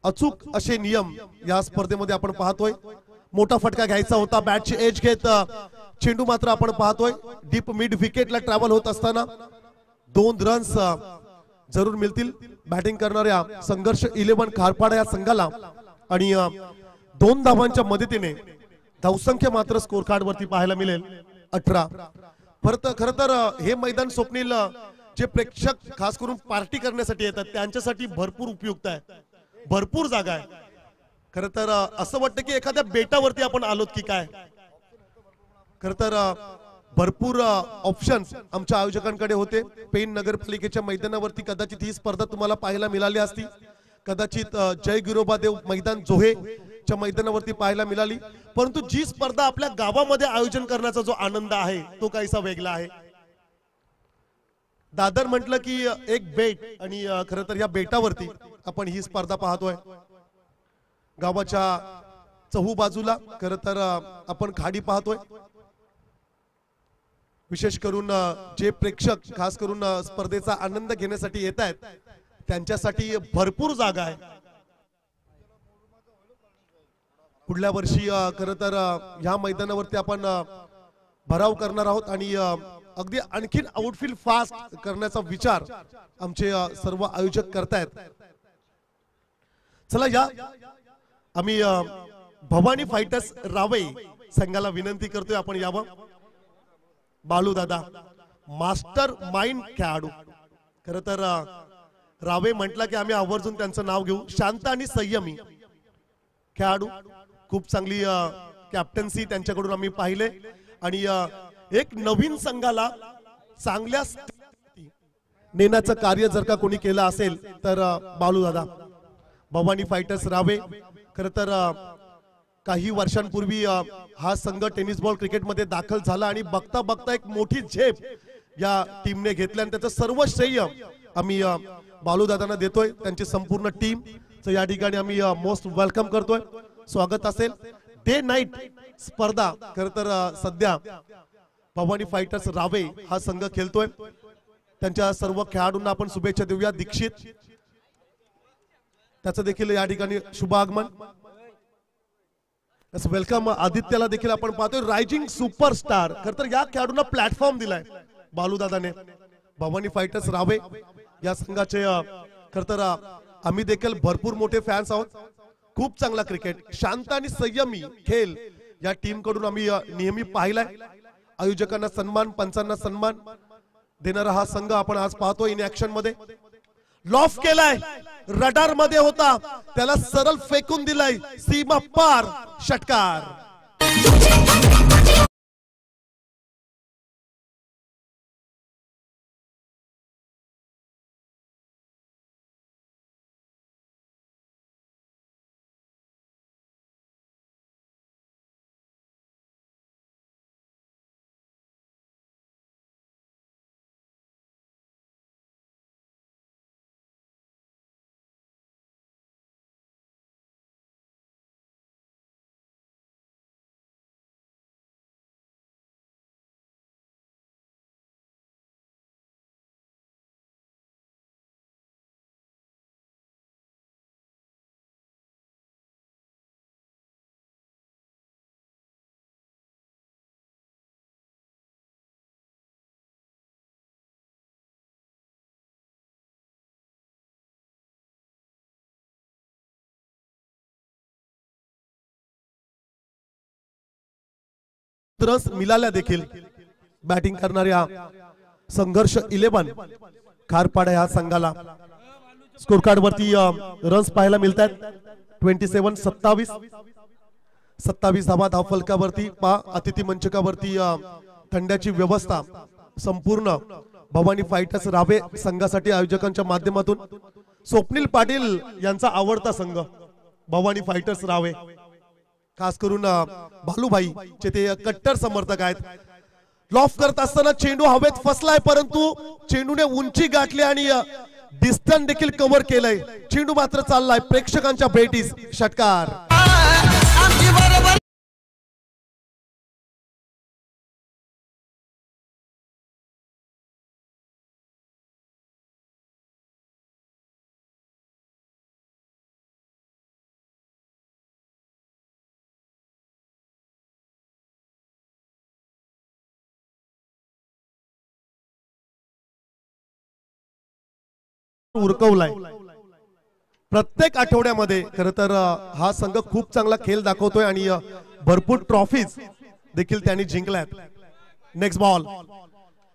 अचूक असे नियम या स्पर्धेमध्ये आपण पाहतोय. मोठा फटका घ्यायचा होता. बॅटची एज घेत चेंडू मात्र आपण पाहतोय डीप मिड विकेटला ट्रॅव्हल होत असताना 2 रन्स जरूर मिळतील बॅटिंग करणाऱ्या संघर्ष 11 खारपाडा या संघाला. आणि 2 धावांच्या मदतीने धावसंख्या मात्र स्कोर कार्ड वरती पाहायला मिळेल 18. परत खरं तर हे मैदान स्वप्नील जे प्रेक्षक खास करून पार्टी करण्यासाठी येतात त्यांच्यासाठी भरपूर उपयुक्त आहे. भरपूर जागा आहे. खरं तर असं वाटतं की एखाद्या बेटावरती आपण आलोत की काय. खरं तर भरपूर ऑप्शन्स आमच्या आयोजकांकडे होते. पेन नगरपालिकेच्या मैदानावरती कदाचित ही स्पर्धा तुम्हाला पाहायला मिळाली असती. कदाचित जय गिरोबादेव मैदान जोहेच्या मैदानावरती पाहायला मिळाली. परंतु जी स्पर्धा आपल्या गावामध्ये आयोजन करण्याचा जो आनंद आहे तो काहीसा वेगळा आहे. दादर म्हटलं की एक बेट आणि खरं तर या बेटावरती आपण ही स्पर्धा पाहतोय. गावाच्या चहू बाजूला खरं तर आपण खाडी पाहतोय. विशेष करून जे प्रेक्षक खास करून स्पर्धेचा आनंद घेण्यासाठी येत आहेत त्यांच्यासाठी भरपूर जागा आहे. पुढल्या वर्षी खरं तर ह्या मैदानावरती आपण भराव करणार आहोत आणि अगदी आणखीन आउटफील्ड फास्ट करण्याचा विचार आमचे सर्व आयोजक करतायत. चला या आम्ही भवानी फायटर्स रावे संघाला विनंती करतोय आपण यावं. बालू दादा मास्टर माइंड खेळाडू. खरं तर रावे म्हटलं की आम्ही आवर्जून त्यांचं नाव घेऊ. शांत आणि संयमी खेळाडू. खूप चांगली कॅप्टन्सी त्यांच्याकडून आम्ही पाहिले आणि एक नवीन संघाला चांगल्या नेण्याचं कार्य जर का कोणी केलं असेल तर बालू दादा. भवानी फायटर्स रावे खरं तर काही वर्षांपूर्वी हा संघ टेनिस बॉल क्रिकेट मध्ये दाखल झाला आणि बघता बघता एक मोठी झेप या टीमने घेतली आणि त्याचं सर्व श्रेय आम्ही बालू दादांना देतोय. त्यांची संपूर्ण टीम या ठिकाणी आम्ही मोस्ट वेलकम करतोय. स्वागत असेल. डे नाईट स्पर्धा खरं तर सध्या भवानी फायटर्स रावे हा संघ खेळतोय. त्यांच्या सर्व खेळाडूंना आपण शुभेच्छा देऊया. दीक्षित त्याचं देखील या ठिकाणी शुभ आगमन. वेलकम. आदित्यला देखील आपण पाहतोय. Rising superstar. खरं तर या खेळाडूंना प्लॅटफॉर्म दिलाय बालू दादाने. भवानी फायटर्स रावे या संघाचे खरं तर आम्ही देखील भरपूर मोठे फॅन्स आहोत. खूप चांगला क्रिकेट, शांत आणि संयमी खेळ या टीम कडून आम्ही नेहमी पाहिलाय. आयोजकांना सन्मान, पंचांना सन्मान देणारा हा संघ आपण आज पाहतोय इन ऍक्शन मध्ये. लॉफ केलाय, रडार मध्ये होता, त्याला सरळ फेकून दिलाय, सीमा पार षटकार. रस मिळाल्या देखील बॅटिंग करणाऱ्या संघर्ष 11 खारपाडा ह्या संघाला स्कोर कार्ड वरती रन्स पाहायला मिळतात. 27-27 27 धावा फलकावरती पा अतिथी मंचकावरती थंड्याची व्यवस्था संपूर्ण भवानी फायटर्स रावे संघासाठी आयोजकांच्या माध्यमातून स्वप्नील पाटील यांचा आवडता संघ भवानी फायटर्स रावे, खास करून भालूभाई चे ते कट्टर समर्थक आहेत. लॉफ करत असताना चेंडू हवेत फसलाय, परंतु चेंडूने उंची गाठली आणि डिस्टन्स देखील कव्हर केलंय. चेंडू मात्र चाललाय प्रेक्षकांच्या भेटीस. षटकार उरकवलाय. प्रत्येक आठवड्यामध्ये खर तर हा संघ खूप चांगला खेळ दाखवतोय आणि भरपूर ट्रॉफीज देखील त्यांनी जिंकल्यात. नेक्स्ट बॉल,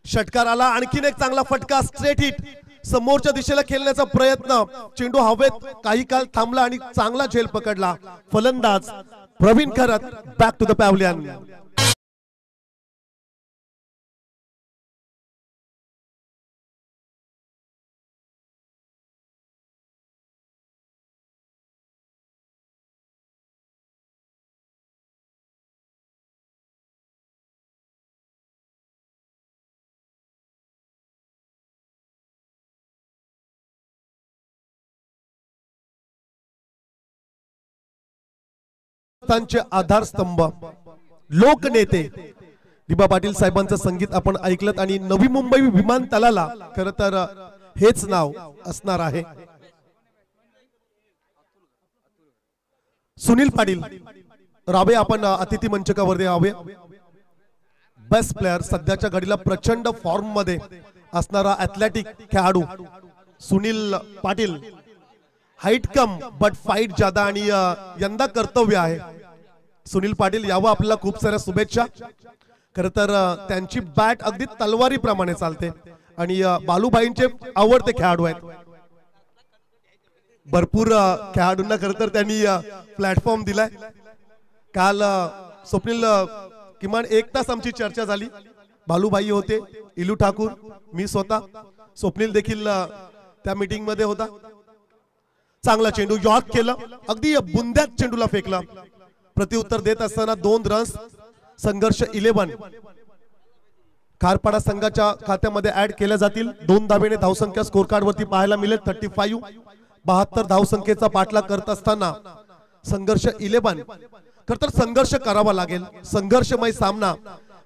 षटकार आला. आणखीन एक चांगला फटका, स्ट्रेट हिट. समोरच्या दिशेला खेळण्याचा प्रयत्न, चेंडू हवेत काही काळ थांबला आणि चांगला झेल पकडला. फलंदाज Praveen Kharat back to the pavilion. त्यांचे आधारस्तंभ लोकनेते दिबा पाटील साहेबांचं संगीत आपण ऐकलत आणि नवी मुंबई विमानतळाला खर तर हेच नाव असणार आहे. सुनील पाटील रावे आपण अतिथी मंचकावर यावे. बेस्ट प्लेयर, सध्याच्या घडीला प्रचंड फॉर्म मध्ये असणारा ऍथलेटिक खेळाडू Sunil Patil. Height come but fight ज्यादा आणि यंदा कर्तव्य आहे. सुनील पाटील यावं आपल्याला खूप साऱ्या शुभेच्छा. खर तर त्यांची बॅट अगदी तलवारीप्रमाणे चालते आणि बालूभाईंचे आवडते खेळाडू आहेत. भरपूर खेळाडूंना खर तर त्यांनी प्लॅटफॉर्म दिलाय. काल स्वप्नील किमान 1 तास आमची चर्चा झाली. बालूभाई होते, इलू ठाकूर, मी स्वतः, स्वप्नील देखील त्या मीटिंग मध्ये होता. चांगला चेंडू यॉर्क केलं, अगदी बुंद्यात चेंडूला फेकला. प्रत्युत्तर देत असताना 2 रन्स. संघर्ष 11 खारपाडा संघाच्या खात्यामध्ये ऍड केल्या जातील. 2 धावेने धावसंख्या स्कोर कार्ड वरती पाहायला मिळेल 35. 72 धावसंख्येचा पाठलाग करत असताना संघर्ष 11. खर तर संघर्ष करावा लागेल. संघर्षमय सामना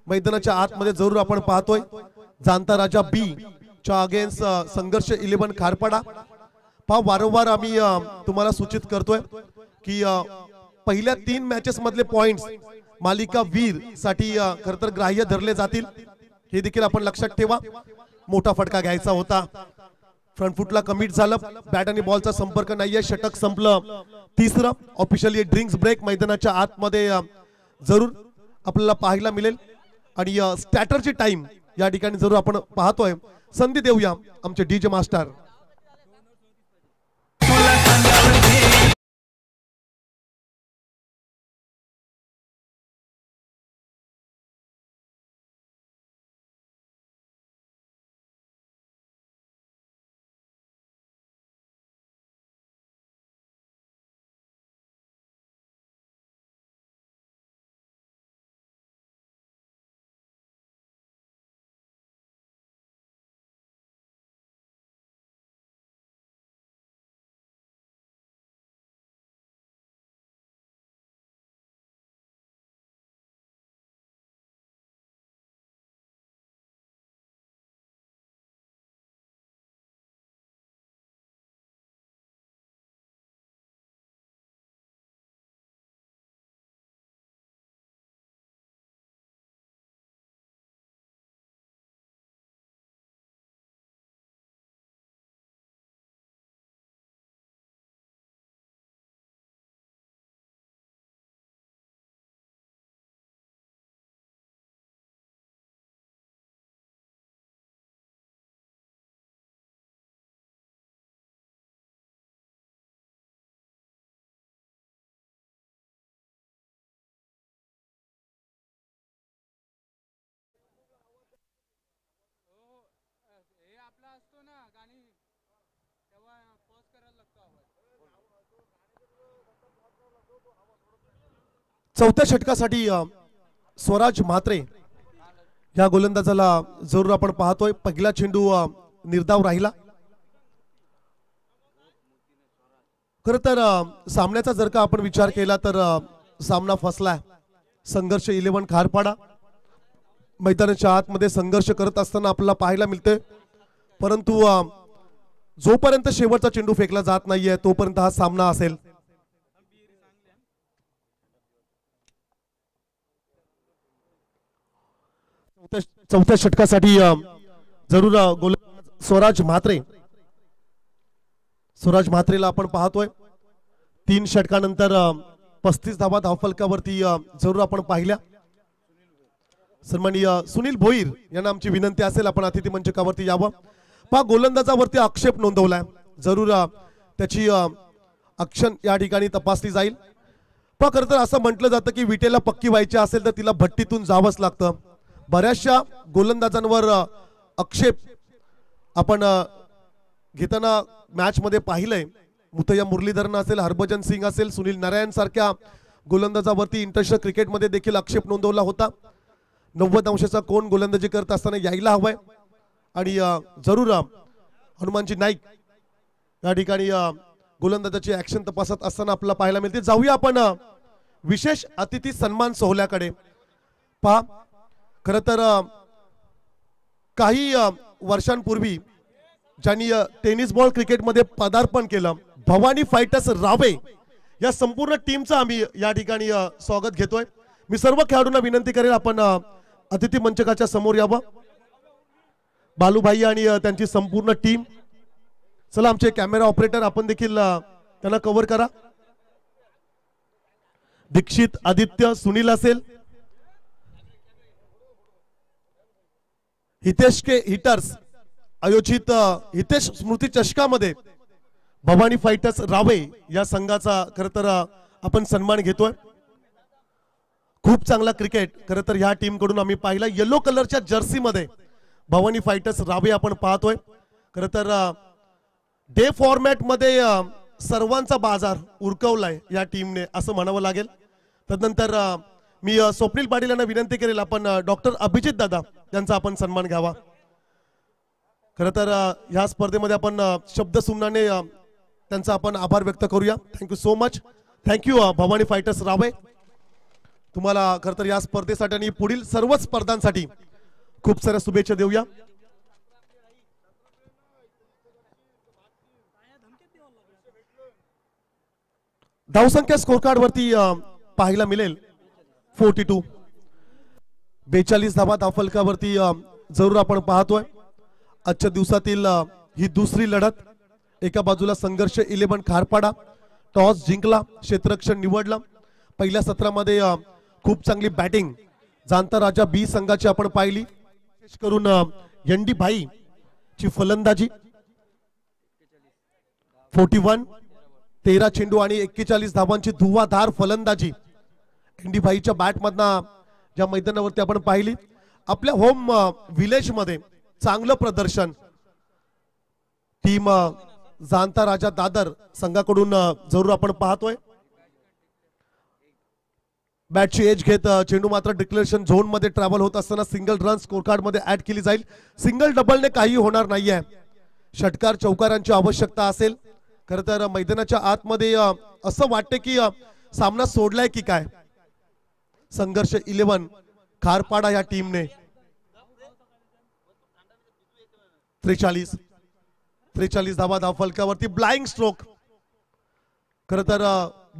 मैदानाच्या आतमध्ये जरूर आपण पाहतोय. जाणता राजा बी च्या अगेन्स्ट संघर्ष 11 खारपाडा. वारंवार आम्ही तुम्हाला सूचित करतोय की पहिल्या 3 मॅचेस मधले पॉइंट्स मालिका वीर साठी खर तर ग्राह्य धरले जातील. हे देखील आपण लक्षात ठेवा. मोठा फटका घ्यायचा होता. फ्रंट फुटला कमिट झालं. बॅट आणि बॉलचा संपर्क नाहीये. षटक संपलं. तिसरं ऑफिशियली ड्रिंक्स ब्रेक मैदानाच्या आतमध्ये जरूर आपल्याला पाहायला मिळेल आणि स्टॅटरची टाइम या ठिकाणी जरूर आपण पाहतोय. संधी देऊया आमचे डीजे मास्टर. चौथ्या षटकासाठी स्वराज म्हात्रे या गोलंदाजाला जरूर आपण पाहतोय. पहिला चेंडू निर्धाव राहिला. खर तर सामन्याचा जर का आपण विचार केला तर सामना फसलाय. संघर्ष 11 खारपाडा मैदानाच्या आतमध्ये संघर्ष करत असताना आपल्याला पाहायला मिळते, परंतु जोपर्यंत शेवटचा चेंडू फेकला जात नाहीये तोपर्यंत हा सामना असेल. चौथ्या षटकासाठी जरूर गोलंदाज स्वराज म्हात्रेला आपण पाहतोय. 3 षटकानंतर 35 धावा धावफलकावरती जरूर आपण पाहिल्या. सन्माननीय सुनील भोईर यांना आमची विनंती असेल आपण अतिथी मंचकावरती यावं. पहा गोलंदाजावरती आक्षेप नोंदवलाय, जरूर त्याची अक्षण या ठिकाणी तपासली जाईल. पहा खरं तर असं म्हटलं जातं की विटेला पक्की व्हायची असेल तर तिला भट्टीतून जावंच लागतं. बऱ्याचशा गोलंदाजांवर आक्षेप आपण घेताना मॅच मध्ये पाहिलंय. मुतय्या मुरलीधरन असेल, हरभजन सिंग असेल, सुनील नारायण सारख्या गोलंदाजावरती इंटरनॅशनल क्रिकेटमध्ये देखील आक्षेप नोंदवला होता. 90 अंशाचा कोण गोलंदाजी करत असताना यायला हवाय. आणि जरूर हनुमानजी नाईक या ठिकाणी गोलंदाजाची ऍक्शन तपासत असताना आपल्याला पाहायला मिळते. जाऊया आपण विशेष अतिथी सन्मान सोहळ्याकडे. पहा खर तर काही वर्षांपूर्वी ज्यांनी टेनिस बॉल क्रिकेटमध्ये पदार्पण केलं, भवानी फायटर्स रावे या संपूर्ण टीमचं आम्ही या ठिकाणी स्वागत घेतोय. मी सर्व खेळाडूंना विनंती करेन आपण अतिथी मंचकाच्या समोर यावं. बालूभाई आणि त्यांची संपूर्ण टीम. चला आमचे कॅमेरा ऑपरेटर आपण देखील त्यांना कव्हर करा. दीक्षित, आदित्य, सुनील असेल, हितेश के हिटर्स आयोजित हितेश स्मृती चषकामध्ये भवानी फायटर्स रावे या संघाचा खरं तर आपण सन्मान घेतोय. खूप चांगला क्रिकेट खरं तर ह्या टीम कडून आम्ही पाहिला. येलो कलरच्या जर्सी मध्ये भवानी फायटर्स रावे आपण पाहतोय. खरं तर डे फॉर्मॅट मध्ये सर्वांचा बाजार उरकवलाय या टीमने असं म्हणावं लागेल. तदनंतर मी स्वप्नील पाटील यांना विनंती करेल आपण डॉक्टर अभिजित दादा यांचा आपण सन्मान घ्यावा. खरं तर ह्या स्पर्धेमध्ये आपण शब्द सुमनाने त्यांचा आपण आभार व्यक्त करूया. Thank you so much. Thank you Bhavani Fighters Rave. तुम्हाला खरं तर या स्पर्धेसाठी आणि पुढील सर्व स्पर्धांसाठी खूप साऱ्या शुभेच्छा देऊया. धावसंख्या स्कोर कार्ड वरती पाहायला मिळेल 42. 42 धावा धावफलकावरती जरूर आपण पाहतोय. आजच्या दिवसातील ही दुसरी लढत. एका बाजूला संघर्ष 11 खारपाडा टॉस जिंकला, क्षेत्ररक्षण निवडलं. पहिल्या सत्रामध्ये खूप चांगली बॅटिंग जाणता राजा बी संघाची आपण पाहिली. विशेष करून यंडी भाई ची फलंदाजी 41, 13 चेंडू आणि 41 धावांची धुवाधार फलंदाजी यंडी भाईच्या बॅट मधना ज्या मैदानावरती आपण पाहिली. आपल्या होम विलेज मध्ये चांगलं प्रदर्शन टीम जाणता राजा दादर संघाकडून जरूर आपण पाहतोय. बॅटची एज घेत चेंडू मात्र डिक्लेरेशन झोन मध्ये ट्रॅव्हल होत असताना सिंगल रन स्कोर कार्ड मध्ये ऍड केली जाईल. सिंगल डबलने काही होणार नाहीये. षटकार चौकारांची आवश्यकता असेल. खरं तर मैदानाच्या आतमध्ये असं वाटतं की सामना सोडलाय की काय. संघर्ष 11 खारपाडा या टीमने 43 धावा धावफलकावरती ब्लाइंग स्ट्रोक. खरं तर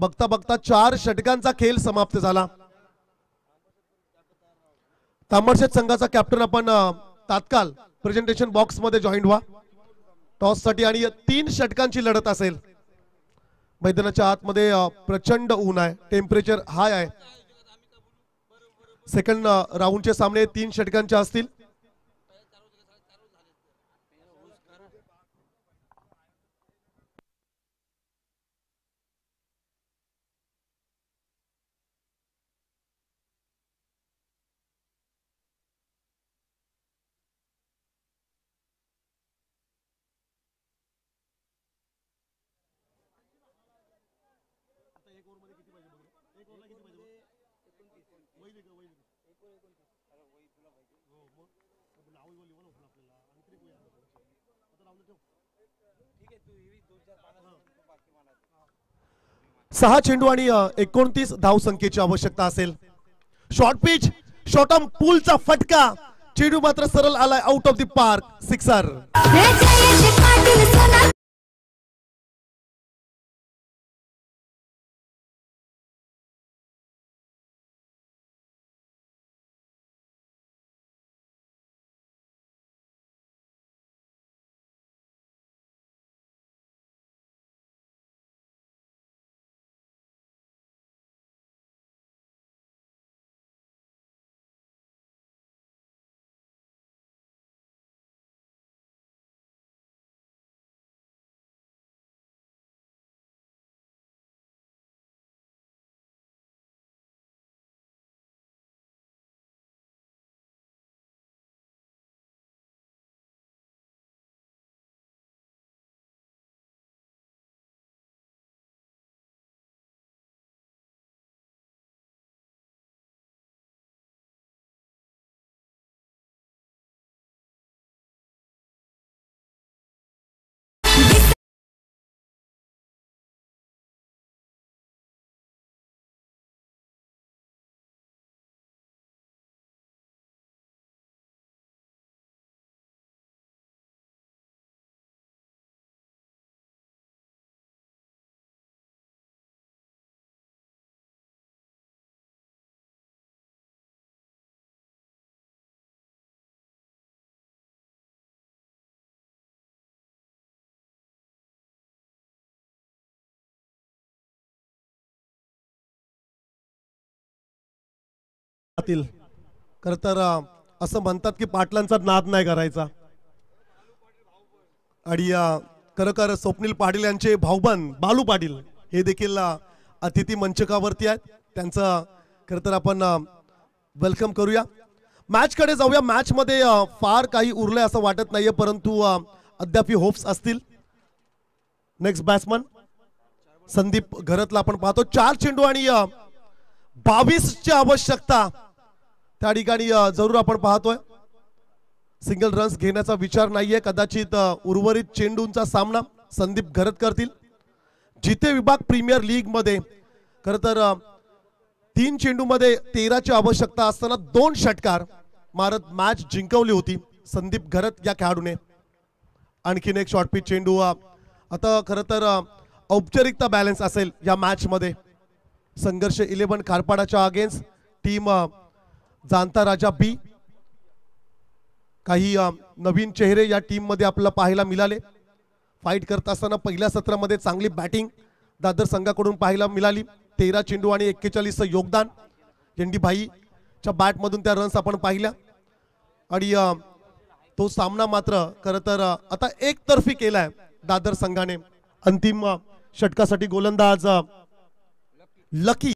बघता बघता 4 षटकांचा खेळ समाप्त झाला. तांबडशेठ संघाचा कॅप्टन आपण तात्काळ प्रेझेंटेशन बॉक्स मध्ये जॉईन व्हा. टॉस साठी आणि 3 षटकांची लढत असेल. मैदानाच्या आतमध्ये प्रचंड ऊन आहे, टेम्परेचर हाय आहे. सेकंड राऊंडचे सामने 3 षटकांचे असतील. सहा चेंडू आणि 29 धावसंख्येची आवश्यकता असेल. शॉर्ट पिच, शॉर्ट आर्म पूलचा फटका, चेंडू मात्र सरळ आलाय out of the park, sixer. खर तर असं म्हणतात की पाटलांचा नाद नाही करायचा. आणि खरं स्वप्नील पाटील यांचे भाऊबंद बालू पाटील हे देखील अतिथी मंचकावरती आहेत. त्यांचं खरं तर आपण वेलकम करूया. मॅच कडे जाऊया. मॅच मध्ये फार काही उरलंय असं वाटत नाहीये, परंतु अद्याप होप्स असतील. नेक्स्ट बॅट्समन संदीप घरतला आपण पाहतो. 4 चेंडू आणि 22 ची आवश्यकता त्या ठिकाणी जरूर आपण पाहतोय. सिंगल रन्स घेण्याचा विचार नाहीये. कदाचित उर्वरित चेंडूंचा सामना संदीप घरत करतील. जिथे विभाग प्रीमियर लीग मध्ये खर तर 3 चेंडू मध्ये 13 ची आवश्यकता असताना 2 षटकार मारत मॅच जिंकवली होती संदीप घरत या खेळाडूने. आणखीन एक शॉर्ट पिच चेंडू. आता खर तर औपचारिकता बॅलन्स असेल या मॅच मध्ये. संघर्ष 11 खारपाडाच्या अगेन्स्ट टीम जाणता राजा बी. काही नवीन चेहरे या टीम मध्ये आपल्याला पाहायला मिळाले. फाईट करत असताना पहिल्या सत्रामध्ये चांगली बॅटिंग दादर संघाकडून पाहायला मिळाली. 13 चेंडू आणि 41 योगदान. एनडी भाईच्या बॅट मधून त्या रन्स आपण पाहिल्या. आणि तो सामना मात्र खरं तर आता एकतर्फी केलाय दादर संघाने. अंतिम षटकासाठी गोलंदाज लकी